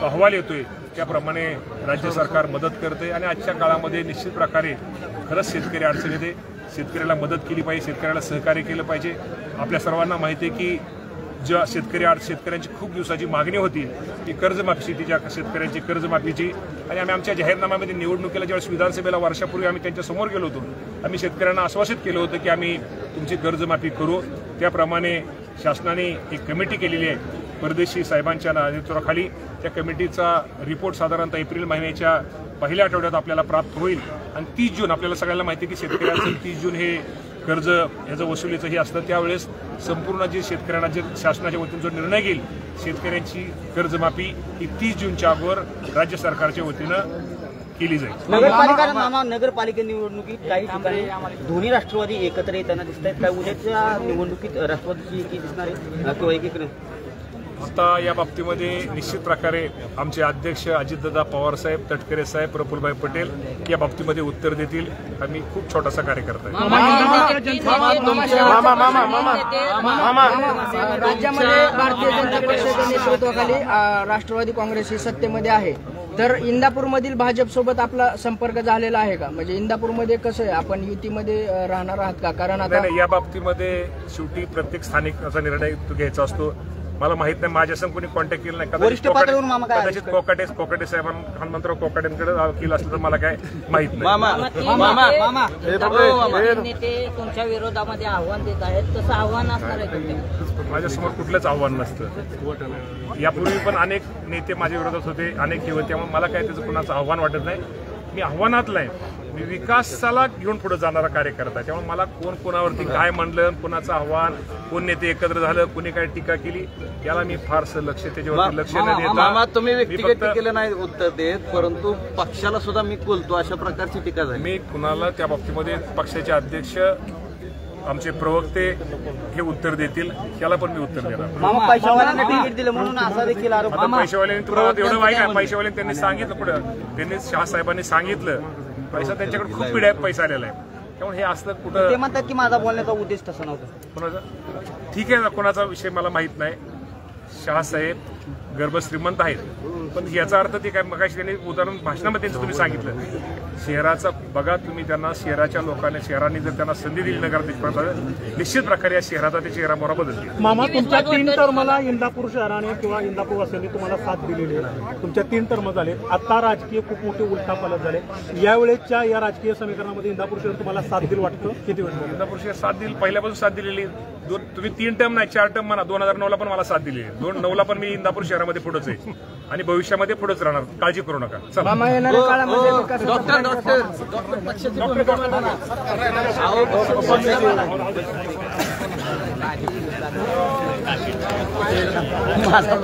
अहवाल येतोय, त्याप्रमाणे राज्य सरकार मदत करते आणि आजच्या काळामध्ये निश्चित प्रकारे खरंच शेतकरी अडचणीत आहे. शेतकऱ्याला मदत केली पाहिजे, शेतकऱ्याला सहकार्य केलं पाहिजे. आपल्या सर्वांना माहिती आहे की ज्या शेतकऱ्यांची खूप दिवसाची मागणी होती ती कर्जमाफी, ज्या शेतकऱ्यांची कर्जमाफीची, आणि आम्ही आमच्या जाहीरनाम्यामध्ये निवडणुकीला ज्यावेळेस विधानसभेला वर्षापूर्वी आम्ही त्यांच्यासमोर गेलो होतो, आम्ही शेतकऱ्यांना आश्वासित केलं होतं की आम्ही तुमची कर्जमाफी करू. त्याप्रमाणे शासनाने एक कमिटी केलेली आहे परदेशी साहेबांच्या नेतृत्वाखाली. त्या कमिटीचा रिपोर्ट साधारणतः एप्रिल महिन्याच्या पहिल्या आठवड्यात आपल्याला प्राप्त होईल आणि 30 जून आपल्याला सगळ्यांना माहिती आहे की शेतकऱ्यांचं 30 जून हे कर्ज ह्याचं वसुलीचं हे असतं. त्यावेळेस संपूर्ण जे शेतकऱ्यांना जे शासनाच्या वतीने जो निर्णय घेईल शेतकऱ्यांची कर्जमाफी ही 30 जूनच्या अगोदर राज्य सरकारच्या वतीनं केली जाईल. नगरपालिका निवडणुकीत काही ठिकाणी दोन्ही राष्ट्रवादी एकत्र येताना दिसत आहेत. काय उद्याच्या निवडणुकीत राष्ट्रवादीची एकी दिसणार आहे किंवा एकीकडे? आता या बाबतीमध्ये निश्चित प्रकारे आमचे अध्यक्ष अजितदादा पवार साहेब, तटकरे साहेब, प्रफुल्लभाई पटेल या बाबतीमध्ये उत्तर देतील. आम्ही खूप छोटासा कार्यकर्ता आहे. राज्यामध्ये भारतीय जनता पक्षाच्या नेतृत्वाखाली राष्ट्रवादी काँग्रेस ही सत्तेमध्ये आहे, तर इंदापूरमधील भाजपसोबत आपला संपर्क झालेला आहे का? म्हणजे इंदापूरमध्ये कसं आहे, आपण युतीमध्ये राहणार आहात का? कारण आता या बाबतीमध्ये शेवटी प्रत्येक स्थानिक असा निर्णय घ्यायचा असतो. मला माहित नाही, माझ्या संग कोणी कॉन्टॅक्ट केला नाही. कदाचित कोकाटे साहेबांना, हनुमंतराव कोकाटेंकडे केलं असलं तर मला काय माहित नाही. नेते तुमच्या विरोधामध्ये आव्हान देत आहेत, तसं आव्हान असणार आहे? माझ्यासमोर कुठलंच आव्हान नसतं. यापूर्वी पण अनेक नेते माझ्या विरोधात होते, अनेक हे होते, त्यामुळे मला काय त्याचं कुणाचं आव्हान वाटत नाही. मी आव्हानातला आहे, मी विकासाला घेऊन पुढे जाणारा कार्यकर्ता आहे. त्यामुळे मला कोण कोणावरती काय म्हणलं, कोणाचं आव्हान, कोण नेते एकत्र झालं, कोणी काय टीका केली, याला मी फारसं त्याच्यावरती लक्ष न देता. तुम्ही व्यक्तिगत टीकेला नाही उत्तर देत, परंतु पक्षाला सुद्धा मी बोलतो अशा प्रकारची टीका झाली. मी कुणाला त्या बाबतीमध्ये पक्षाचे अध्यक्ष, आमचे प्रवक्ते हे उत्तर देतील, त्याला पण मी उत्तर देणार. पैशावाल्यांना तिकीट दिलं म्हणून असा देखील आरोप. पैशावाल्यांनी तुम्हाला एवढं माहिती आहे, पैशावाल्यांनी त्यांनी सांगितलं, पुढं त्यांनी शहासाहेबांनी सांगितलं पैसा त्यांच्याकडे खूप पिढ्या पैसा आलेला आहे. त्यामुळे हे असलं कुठं ते म्हणतात की माझा बोलण्याचा उद्देश तसा नव्हता. कोणाचा? ठीक आहे ना, कोणाचा विषय मला माहित नाही. शहासाहेब गर्भश्रीमंत आहेत, पण याचा अर्थ ते काय मगाशी त्यांनी उदाहरण भाषणामध्ये त्यांचं तुम्ही सांगितलं, शहराचा बघा तुम्ही, त्यांना शहराच्या लोकांनी, शहरांनी जर त्यांना संधी दिली नगराध्यक्ष, निश्चित प्रकारे या शहराचा ते चेहरा मोहरा बदलतील. मामा, तुमच्या 3 टर्मला इंदापूर शहराने किंवा इंदापूर वासियांनी तुम्हाला साथ दिलेली आहे. तुमच्या 3 टर्म झाले, आता राजकीय खूप मोठे उलटापालट झाले. यावेळेसच्या या राजकीय समीकरणामध्ये इंदापूर शहर तुम्हाला साथ दिल वाटतं? किती वेळ इंदापूर शहर साथ दिली? पहिल्यापासून साथ दिलेली. तुम्ही 3 टर्म नाही 4 टर्म म्हणा, 2009ला पण मला साथ दिली. 2009ला पण मी इंदापूर शहरामध्ये पुढेच आहे आणि भविष्यामध्ये पुढेच राहणार, काळजी करू नका. माझा